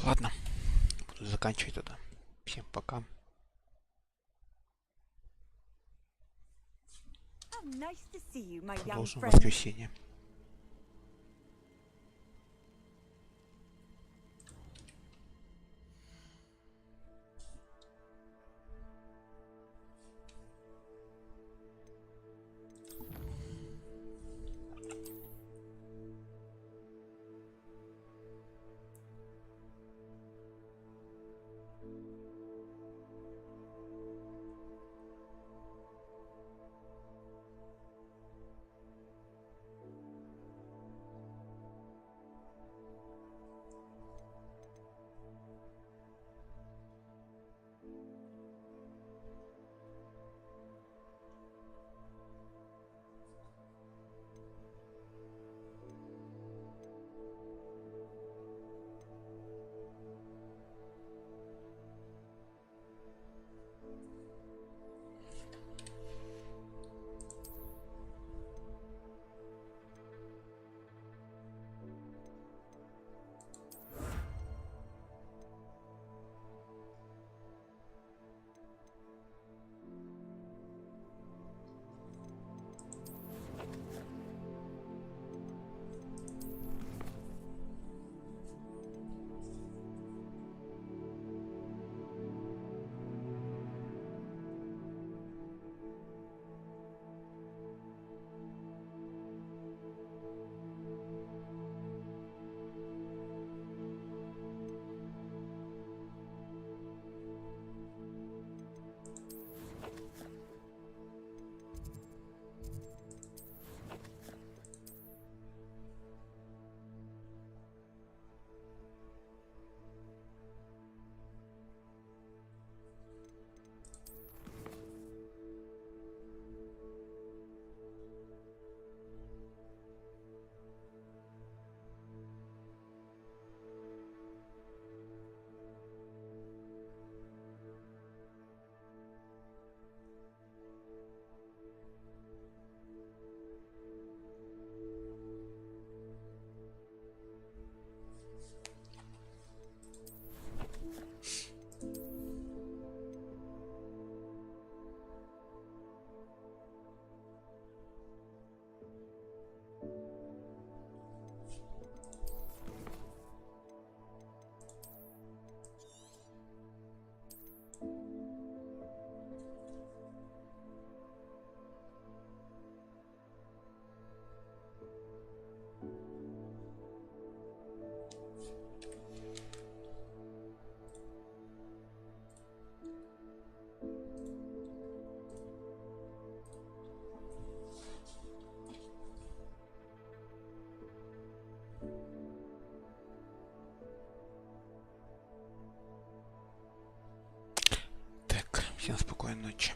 Ладно, буду заканчивать тогда. Всем пока. Продолжим в воскресенье. Всем спокойной ночи.